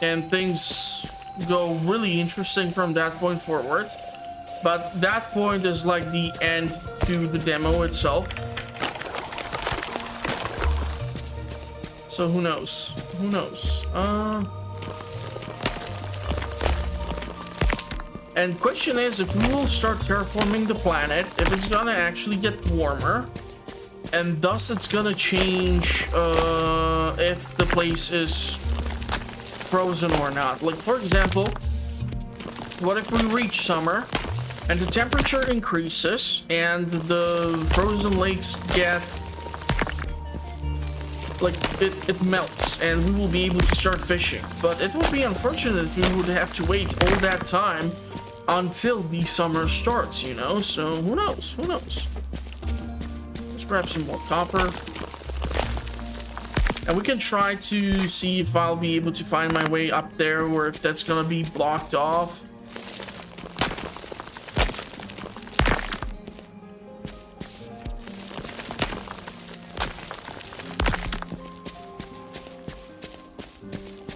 and things go really interesting from that point forward. But that point is like the end to the demo itself. So who knows? Who knows? And question is if we will start terraforming the planet, if it's gonna actually get warmer, and thus it's gonna change if the place is frozen or not. Like, for example, what if we reach summer and the temperature increases and the frozen lakes get like it melts and we will be able to start fishing? But it would be unfortunate if we would have to wait all that time until the summer starts, you know? So who knows? Who knows? Let's grab some more copper. And we can try to see if I'll be able to find my way up there or if that's gonna be blocked off.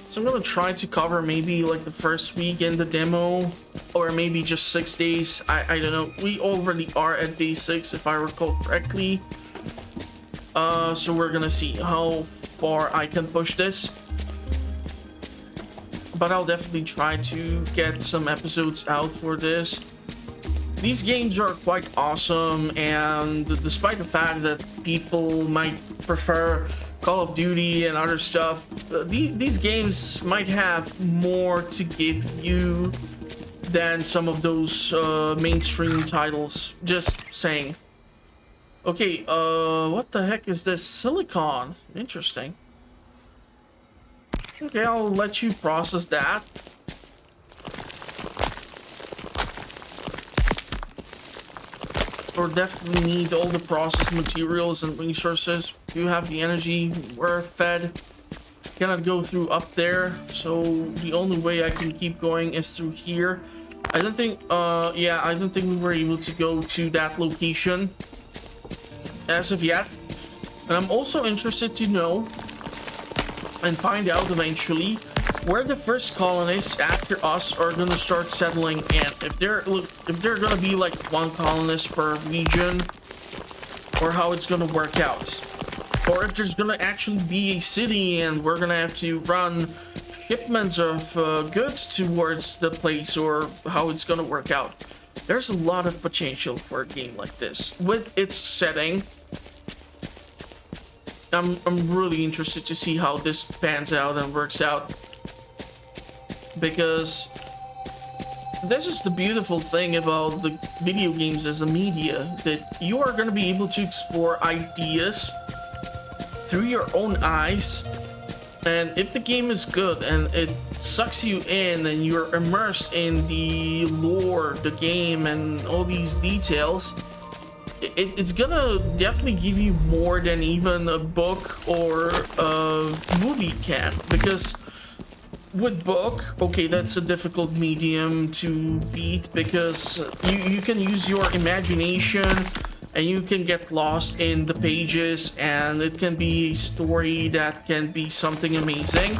So I'm gonna try to cover maybe like the first week in the demo, or maybe just 6 days. I don't know. We already are at day 6 if I recall correctly. So we're gonna see how far I can push this. But I'll definitely try to get some episodes out for this. These games are quite awesome, and despite the fact that people might prefer Call of Duty and other stuff, these games might have more to give you than some of those mainstream titles. Just saying. Okay, what the heck is this? Silicon. Interesting. Okay, I'll let you process that. Or definitely need all the processed materials and resources. You have the energy, we're fed. Cannot go through up there, so the only way I can keep going is through here. I don't think, yeah, I don't think we were able to go to that location as of yet. And I'm also interested to know and find out eventually where the first colonists after us are gonna start settling in. If they're gonna be like one colonist per region, or how it's gonna work out, or if there's gonna actually be a city and we're gonna have to run shipments of goods towards the place, or how it's gonna work out. There's a lot of potential for a game like this with its setting. I'm really interested to see how this pans out and works out, because this is the beautiful thing about the video games as a media, that you are going to be able to explore ideas through your own eyes. And if the game is good and it sucks you in and you're immersed in the lore, the game, and all these details, it's gonna definitely give you more than even a book or a movie can. Because with book, okay, that's a difficult medium to beat, because you can use your imagination and you can get lost in the pages, and it can be a story that can be something amazing.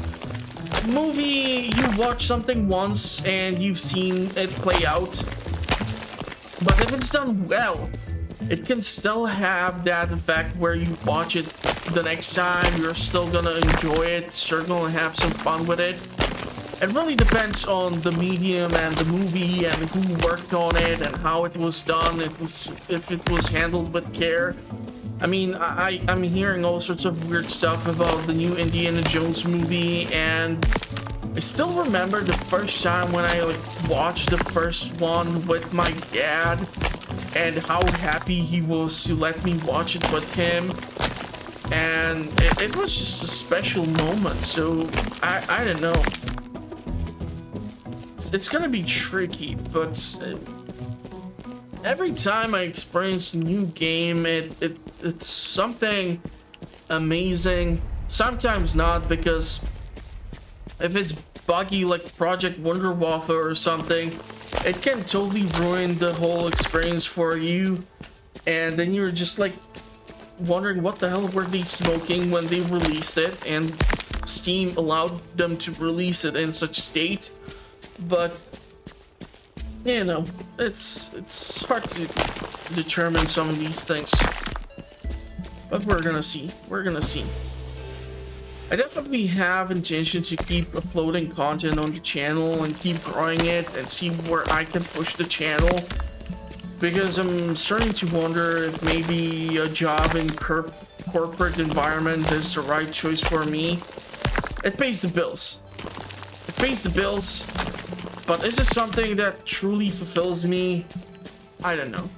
Movie, you watch something once and you've seen it play out, but if it's done well, it can still have that effect where you watch it the next time, you're still gonna enjoy it, certainly have some fun with it. It really depends on the medium and the movie and who worked on it and how it was done, if it was handled with care. I mean, I'm hearing all sorts of weird stuff about the new Indiana Jones movie, and I still remember the first time when I watched the first one with my dad, and how happy he was to let me watch it with him. And it was just a special moment. So I don't know, it's gonna be tricky, but every time I experience a new game, it's something amazing. Sometimes not, because if it's buggy like Project Wonder Waffle or something, it can totally ruin the whole experience for you. And then you're just like wondering what the hell were they smoking when they released it, and Steam allowed them to release it in such state. But you know, it's hard to determine some of these things. But we're gonna see. We're gonna see. I definitely have intention to keep uploading content on the channel and keep growing it and see where I can push the channel, because I'm starting to wonder if maybe a job in corporate environment is the right choice for me. It pays the bills. It pays the bills, but is it something that truly fulfills me? I don't know.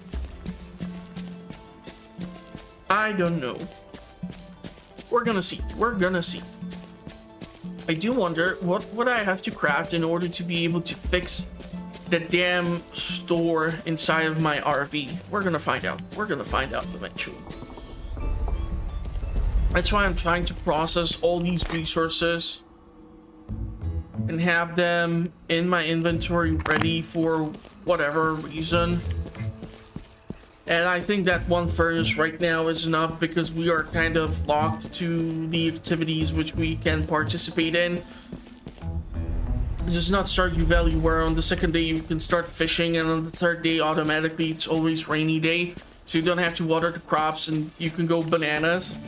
I don't know. We're gonna see. We're gonna see. I do wonder what would I have to craft in order to be able to fix the damn store inside of my RV. We're gonna find out. We're gonna find out eventually. That's why I'm trying to process all these resources and have them in my inventory ready for whatever reason. And I think that one furnace right now is enough, because we are kind of locked to the activities which we can participate in. This is not Stardew Valley where on the second day you can start fishing, and on the third day automatically it's always rainy day, so you don't have to water the crops and you can go bananas.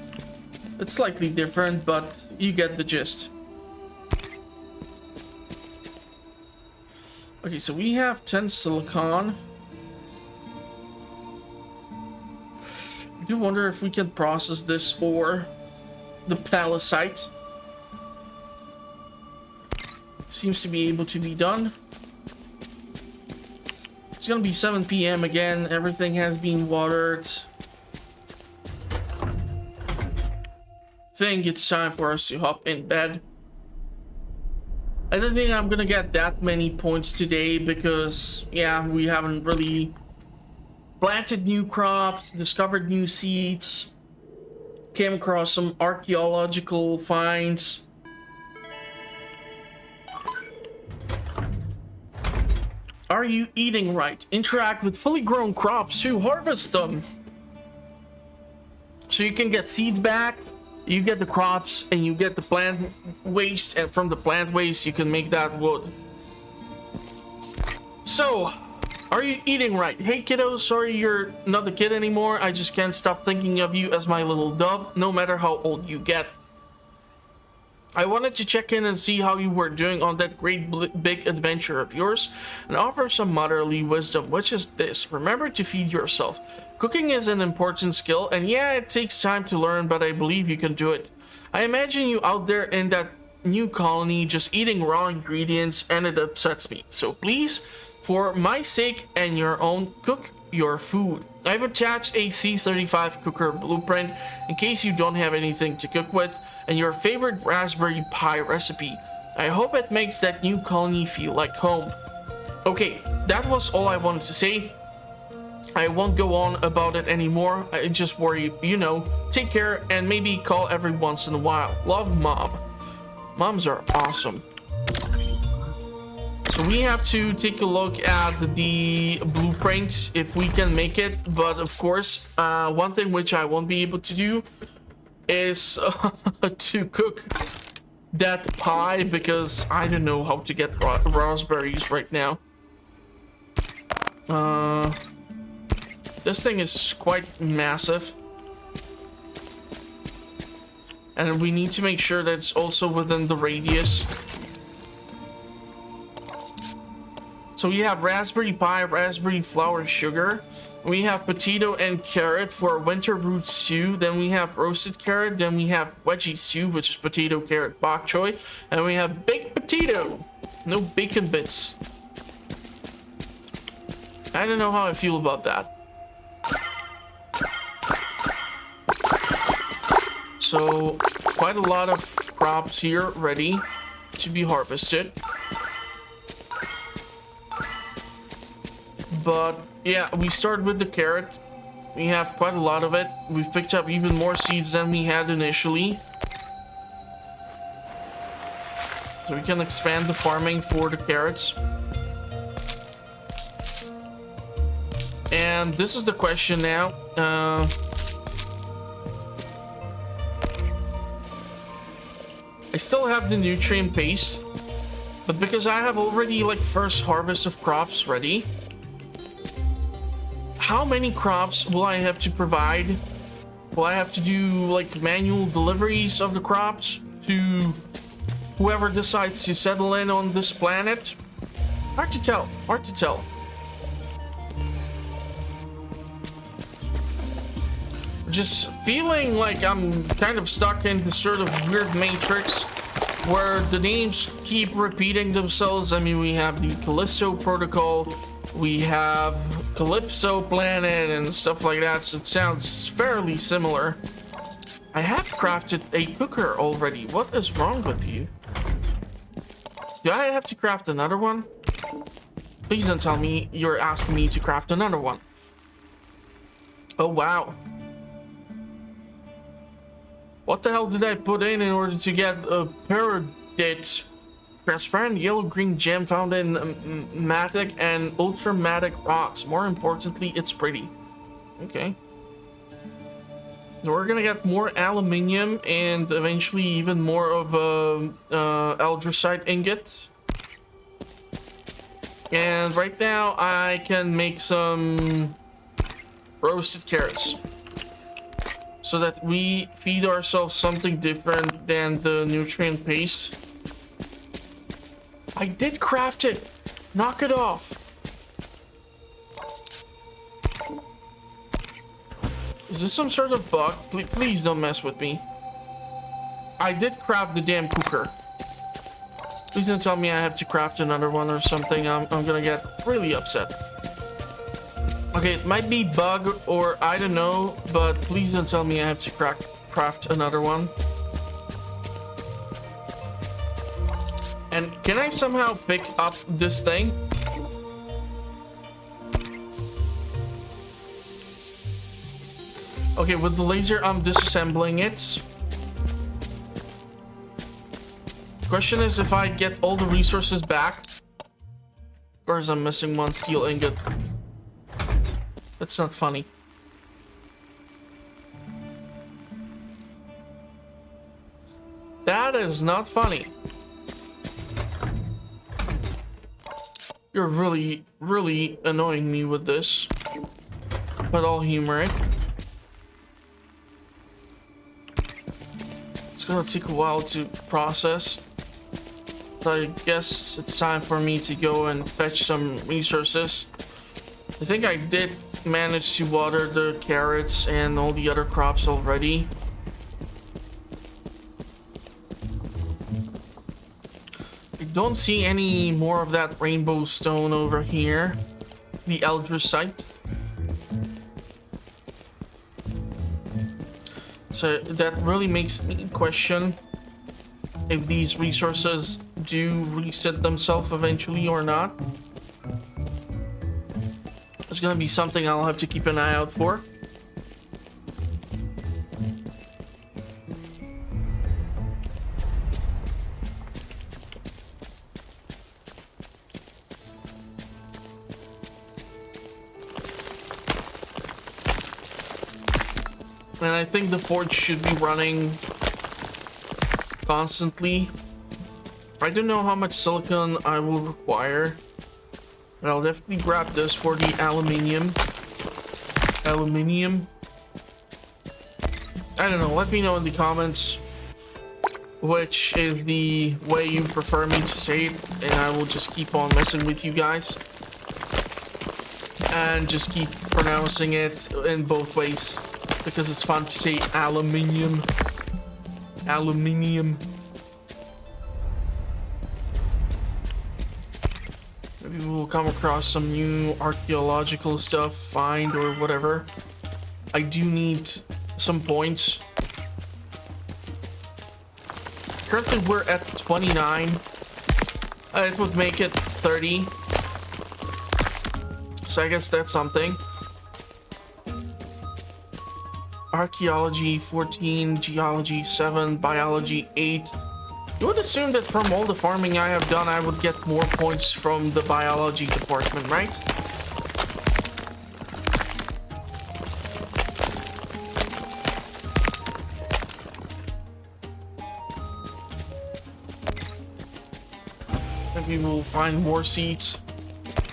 It's slightly different, but you get the gist. Okay, so we have 10 silicon. I do wonder if we can process this or the palisite. Seems to be able to be done. It's gonna be 7 p.m. again. Everything has been watered. Think it's time for us to hop in bed. I don't think I'm gonna get that many points today because, yeah, we haven't really planted new crops, discovered new seeds, came across some archaeological finds. Are you eating right? Interact with fully grown crops to harvest them. So you can get seeds back, you get the crops, and you get the plant waste, and from the plant waste you can make that wood. So, are you eating right? Hey kiddo, sorry you're not a kid anymore. I just can't stop thinking of you as my little dove, no matter how old you get. I wanted to check in and see how you were doing on that great big adventure of yours and offer some motherly wisdom, which is this: remember to feed yourself. Cooking is an important skill, and yeah, it takes time to learn, but I believe you can do it. I imagine you out there in that new colony just eating raw ingredients, and it upsets me. So please, for my sake and your own, cook your food. I've attached a C35 cooker blueprint in case you don't have anything to cook with, and your favorite raspberry pie recipe. I hope it makes that new colony feel like home. Okay, that was all I wanted to say. I won't go on about it anymore. I just worry, you know. Take care and maybe call every once in a while. Love, Mom. Moms are awesome. So we have to take a look at the blueprint if we can make it. But of course, one thing which I won't be able to do is to cook that pie, because I don't know how to get raspberries right now. This thing is quite massive, and we need to make sure that it's also within the radius. So we have raspberry pie, raspberry flour, sugar. We have potato and carrot for winter root stew. Then we have roasted carrot. Then we have veggie stew, which is potato, carrot, bok choy. And we have baked potato. No bacon bits. I don't know how I feel about that. So quite a lot of crops here ready to be harvested. But yeah, we start with the carrot. We have quite a lot of it. We've picked up even more seeds than we had initially. So we can expand the farming for the carrots. And this is the question now. I still have the nutrient paste, but because I have already like first harvest of crops ready, how many crops will I have to provide? Will I have to do like manual deliveries of the crops to whoever decides to settle in on this planet? Hard to tell, hard to tell. Just feeling like I'm kind of stuck in this sort of weird matrix where the names keep repeating themselves. I mean, we have the Callisto Protocol, we have Calypso Planet and stuff like that, so it sounds fairly similar. I have crafted a cooker already. What is wrong with you? Do I have to craft another one? Please don't tell me you're asking me to craft another one. Oh, wow. What the hell did I put in order to get a peridot? Transparent yellow-green gem found in matic and ultramatic rocks. More importantly, it's pretty. Okay. We're gonna get more aluminium and eventually even more of eldricite ingot. And right now I can make some roasted carrots, so that we feed ourselves something different than the nutrient paste. I did craft it. Knock it off. Is this some sort of bug? Please don't mess with me. I did craft the damn cooker. Please don't tell me I have to craft another one or something. I'm gonna get really upset. Okay, it might be bug or I don't know, but please don't tell me I have to craft another one. And can I somehow pick up this thing? Okay, with the laser, I'm disassembling it. Question is if I get all the resources back. Of course, I'm missing one steel ingot. That's not funny. That is not funny. You're really, really annoying me with this. But I'll humor it. It's gonna take a while to process. So I guess it's time for me to go and fetch some resources. I think I did manage to water the carrots and all the other crops already. I don't see any more of that rainbow stone over here. The eldricite. So that really makes me question if these resources do reset themselves eventually or not. It's gonna be something I'll have to keep an eye out for. And I think the forge should be running constantly. I don't know how much silicon I will require, but I'll definitely grab this for the aluminium. I don't know, let me know in the comments which is the way you prefer me to say it, and I will just keep on messing with you guys and just keep pronouncing it in both ways, because it's fun to say aluminium. Maybe we'll come across some new archaeological stuff, find or whatever. I do need some points. Currently we're at 29. It would make it 30. So I guess that's something. Archaeology 14, geology 7, biology 8. You would assume that from all the farming I have done, I would get more points from the biology department, right? we will find more seeds.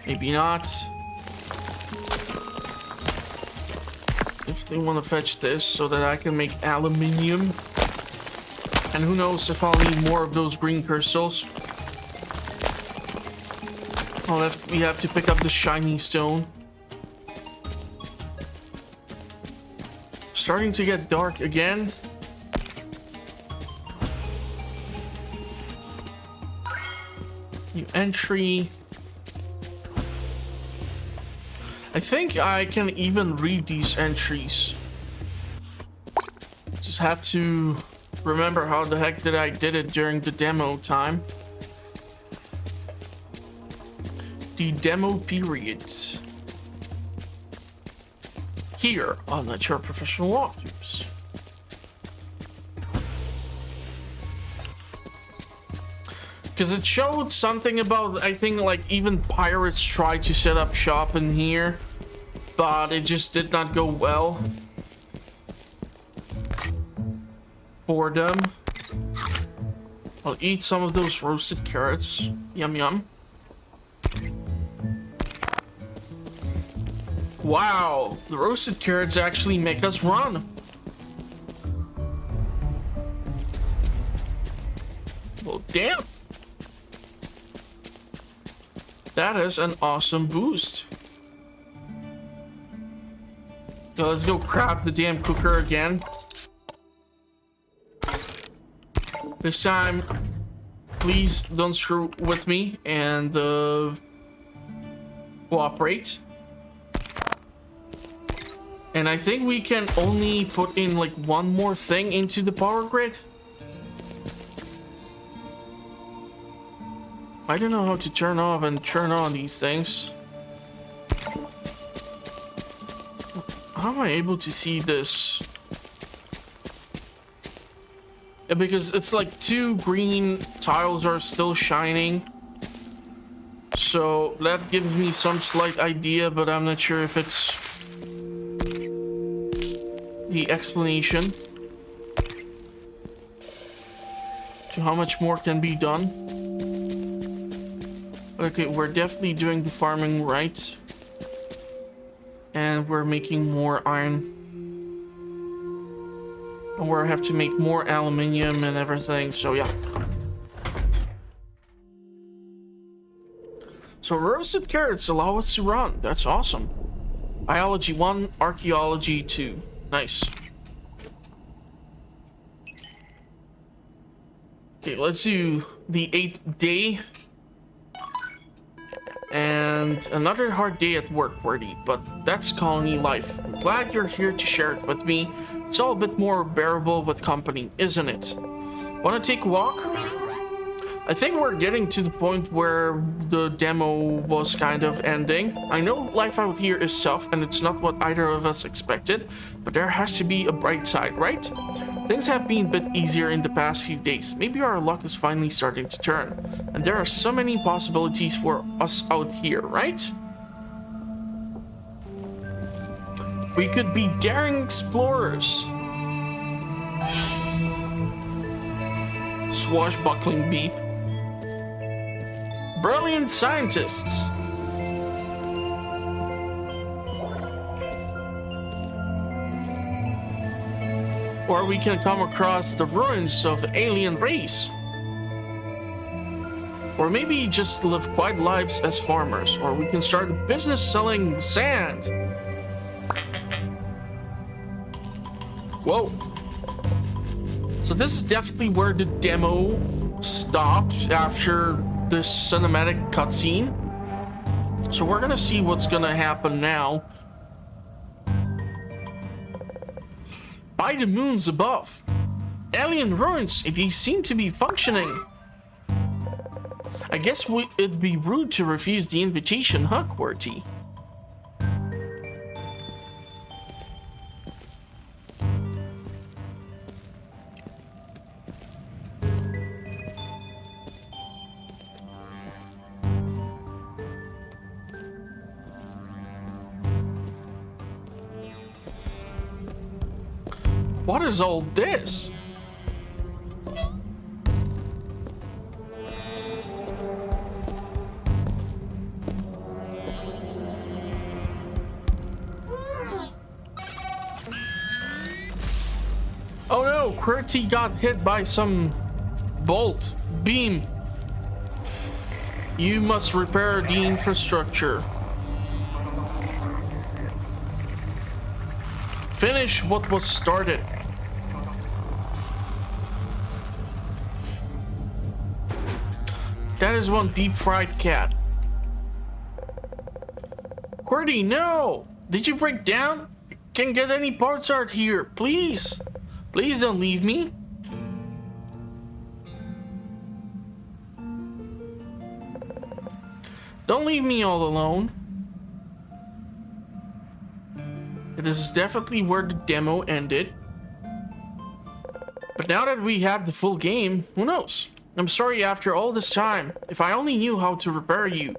Maybe not. If they want to fetch this so that I can make aluminium. And who knows if I'll need more of those green crystals. We have to pick up the shiny stone. Starting to get dark again. New entry. I think I can even read these entries. Just have to remember how the heck did I did it during the demo time. The demo period. Here on the Your Professional Walkthroughs. Because it showed something about, I think, like, even pirates tried to set up shop in here, but it just did not go well for them. I'll eat some of those roasted carrots. Yum yum. Wow, the roasted carrots actually make us run. Well, damn. That is an awesome boost. So let's go craft the damn cooker again. This time, please don't screw with me and cooperate. And I think we can only put in like one more thing into the power grid. I don't know how to turn off and turn on these things. How am I able to see this? Yeah, because it's like 2 green tiles are still shining. So that gives me some slight idea, but I'm not sure if it's the explanation to how much more can be done. Okay, we're definitely doing the farming right. And we're making more iron. And we have to make more aluminium and everything, so yeah. So roasted carrots allow us to run. That's awesome. Biology 1, archeology 2. Nice. Okay, let's do the 8th day. And another hard day at work, Wordy, but that's colony life. I'm glad you're here to share it with me. It's all a bit more bearable with company, isn't it? Wanna take a walk? I think we're getting to the point where the demo was kind of ending. I know life out here is tough and it's not what either of us expected, but there has to be a bright side, right? Things have been a bit easier in the past few days. Maybe our luck is finally starting to turn. And there are so many possibilities for us out here, right? We could be daring explorers. Swashbuckling beep. Brilliant scientists. Or we can come across the ruins of an alien race. Or maybe just live quiet lives as farmers. Or we can start a business selling sand. Whoa. So this is definitely where the demo stopped after this cinematic cutscene. So we're gonna see what's gonna happen now. By the moons above. Alien ruins, they seem to be functioning. I guess it'd be rude to refuse the invitation, huh, QWERTY? What is all this? no, QWERTY got hit by some bolt, beam. You must repair the infrastructure. Finish what was started. That is one deep fried cat. QWERTY, no! Did you break down? Can't get any parts out here. Please. Please don't leave me. Don't leave me all alone. This is definitely where the demo ended. But now that we have the full game, who knows? I'm sorry after all this time. If I only knew how to repair you.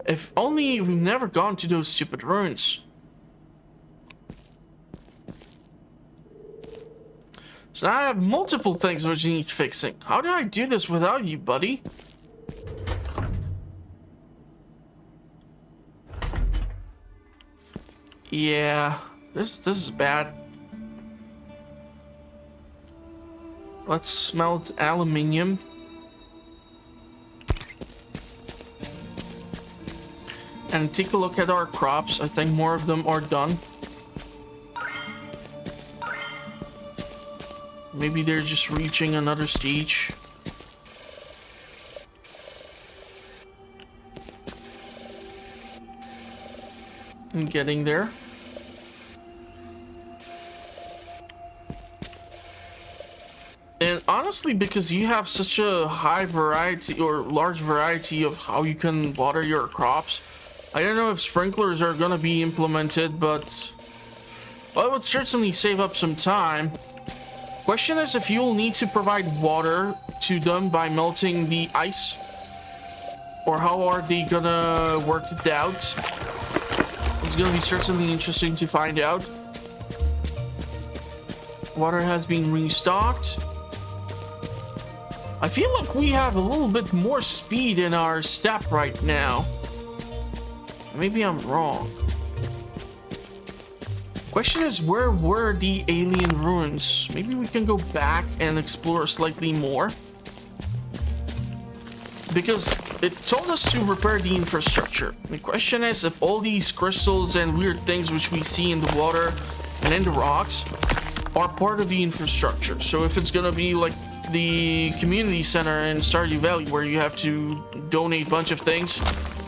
If only we've never gone to those stupid ruins. So now I have multiple things which need fixing. How do I do this without you, buddy? Yeah, this is bad. Let's smelt aluminium. And take a look at our crops. I think more of them are done. Maybe they're just reaching another stage. I'm getting there. And honestly, because you have such a high variety or large variety of how you can water your crops, I don't know if sprinklers are gonna be implemented, but well, it would certainly save up some time. Question is if you'll need to provide water to them by melting the ice, or how are they gonna work it out? It's gonna be certainly interesting to find out. Water has been restocked. I feel like we have a little bit more speed in our step right now. Maybe I'm wrong. Question is, where were the alien ruins? Maybe we can go back and explore slightly more. Because it told us to repair the infrastructure. The question is if all these crystals and weird things which we see in the water and in the rocks are part of the infrastructure. So if it's gonna be like the community center in Stardew Valley where you have to donate a bunch of things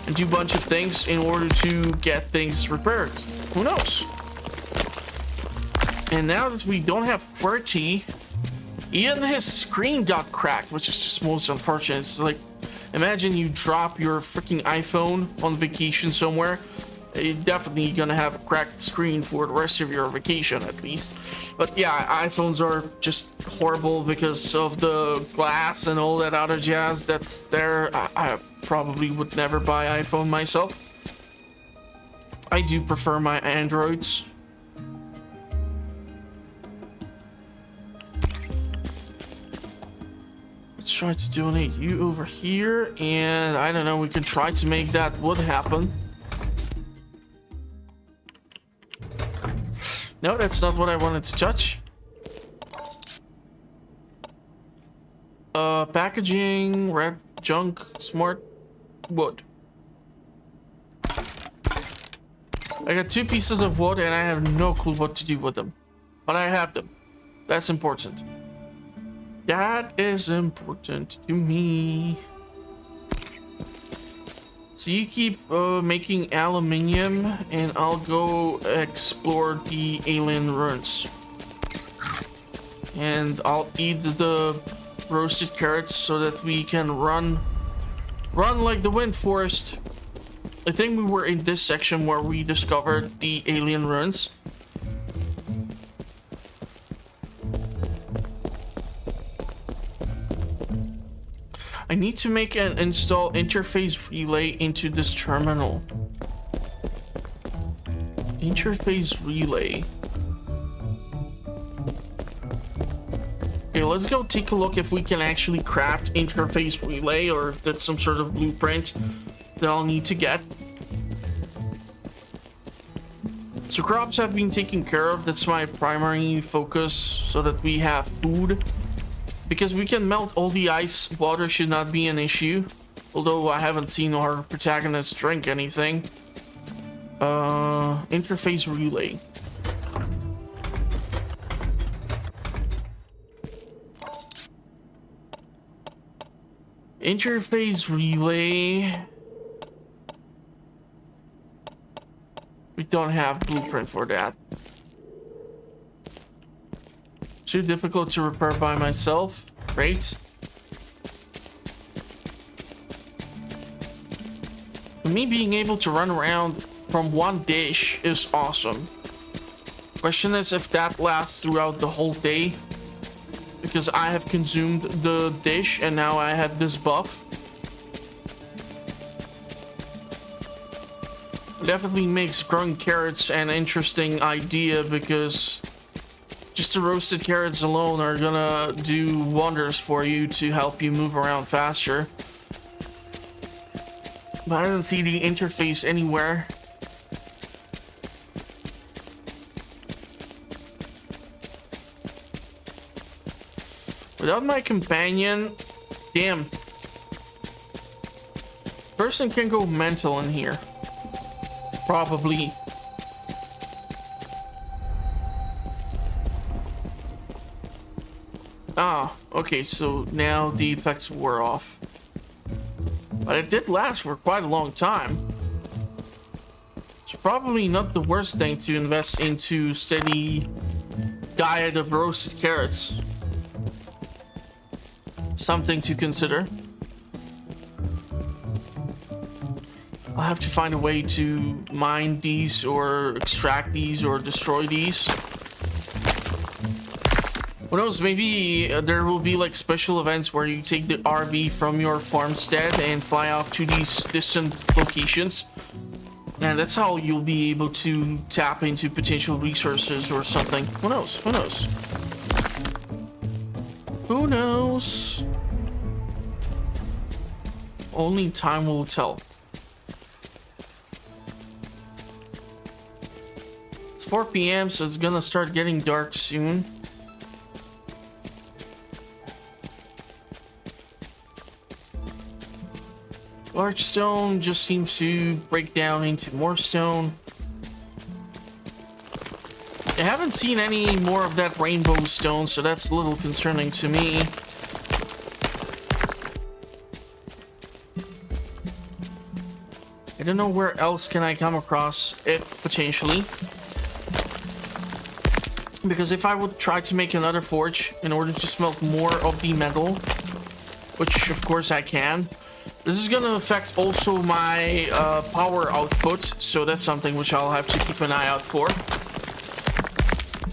and do a bunch of things in order to get things repaired. Who knows? And now that we don't have QWERTY, even his screen got cracked, which is just most unfortunate. It's like, imagine you drop your freaking iPhone on vacation somewhere. You're definitely gonna have a cracked screen for the rest of your vacation, at least. But yeah, iPhones are just horrible because of the glass and all that other jazz that's there. I probably would never buy iPhone myself. I do prefer my Androids. Let's try to donate you over here, and I don't know, we can try to make that wood happen. No, that's not what I wanted to touch. Packaging, red junk, smart wood. I got 2 pieces of wood and I have no clue what to do with them. But I have them. That's important. That is important to me. So you keep making aluminium and I'll go explore the alien ruins. And I'll eat the roasted carrots so that we can run like the wind forest. I think we were in this section where we discovered the alien ruins. I need to make and install interface relay into this terminal. Interface relay. Okay, let's go take a look if we can actually craft interface relay or if that's some sort of blueprint that I'll need to get. So crops have been taken care of. That's my primary focus, so that we have food. Because we can melt all the ice, water should not be an issue. Although I haven't seen our protagonist drink anything. Interface relay. Interface relay. We don't have blueprint for that. Too difficult to repair by myself. Great. Me being able to run around from one dish is awesome. Question is if that lasts throughout the whole day. Because I have consumed the dish and now I have this buff. Definitely makes growing carrots an interesting idea, because just the roasted carrots alone are gonna do wonders for you to help you move around faster. But I don't see the interface anywhere. Without my companion, damn. Person can go mental in here. Probably. Ah, okay, so now the effects wore off. But it did last for quite a long time. It's probably not the worst thing to invest into steady diet of roasted carrots. Something to consider. I'll have to find a way to mine these or extract these or destroy these. Who knows, maybe there will be like special events where you take the RV from your farmstead and fly off to these distant locations. And that's how you'll be able to tap into potential resources or something. Who knows? Who knows? Who knows? Only time will tell. It's 4 p.m. so it's gonna start getting dark soon. Large stone just seems to break down into more stone. I haven't seen any more of that rainbow stone, so that's a little concerning to me. I don't know where else can I come across it, potentially. Because if I would try to make another forge in order to smelt more of the metal, which of course I can, this is going to affect also my power output, so that's something which I'll have to keep an eye out for.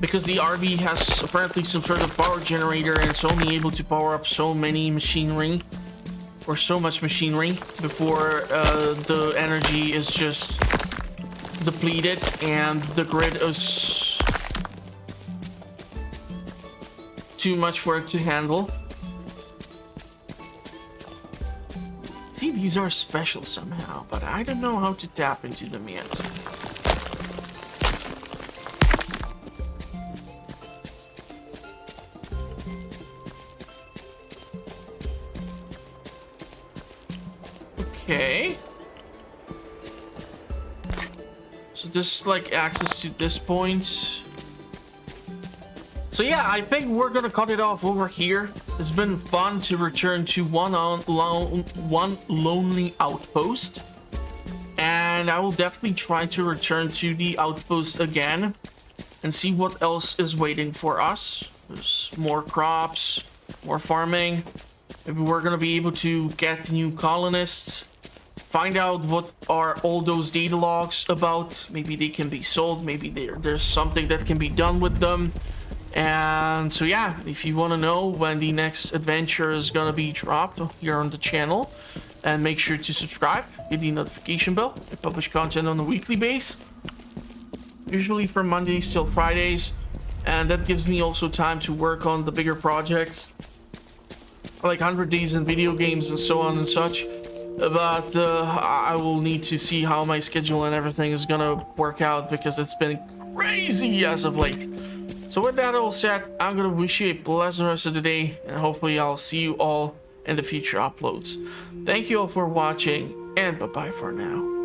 Because the RV has apparently some sort of power generator and it's only able to power up so many machinery, or so much machinery, before the energy is just depleted and the grid is too much for it to handle. See, these are special somehow, but I don't know how to tap into them yet. Okay. So this is like access to this point. So yeah, I think we're gonna cut it off over here. It's been fun to return to one lonely outpost. And I will definitely try to return to the outpost again and see what else is waiting for us. There's more crops, more farming. Maybe we're gonna be able to get new colonists. Find out what are all those data logs about. Maybe they can be sold. Maybe there's something that can be done with them. And so yeah, if you want to know when the next adventure is gonna be dropped here on the channel, and make sure to subscribe, hit the notification bell. I publish content on a weekly basis, usually from Mondays till Fridays, and that gives me also time to work on the bigger projects like 100 days in video games and so on and such. but I will need to see how my schedule and everything is gonna work out because it's been crazy as of late. So with that all said, I'm gonna wish you a pleasant rest of the day, and hopefully I'll see you all in the future uploads. Thank you all for watching, and bye bye for now.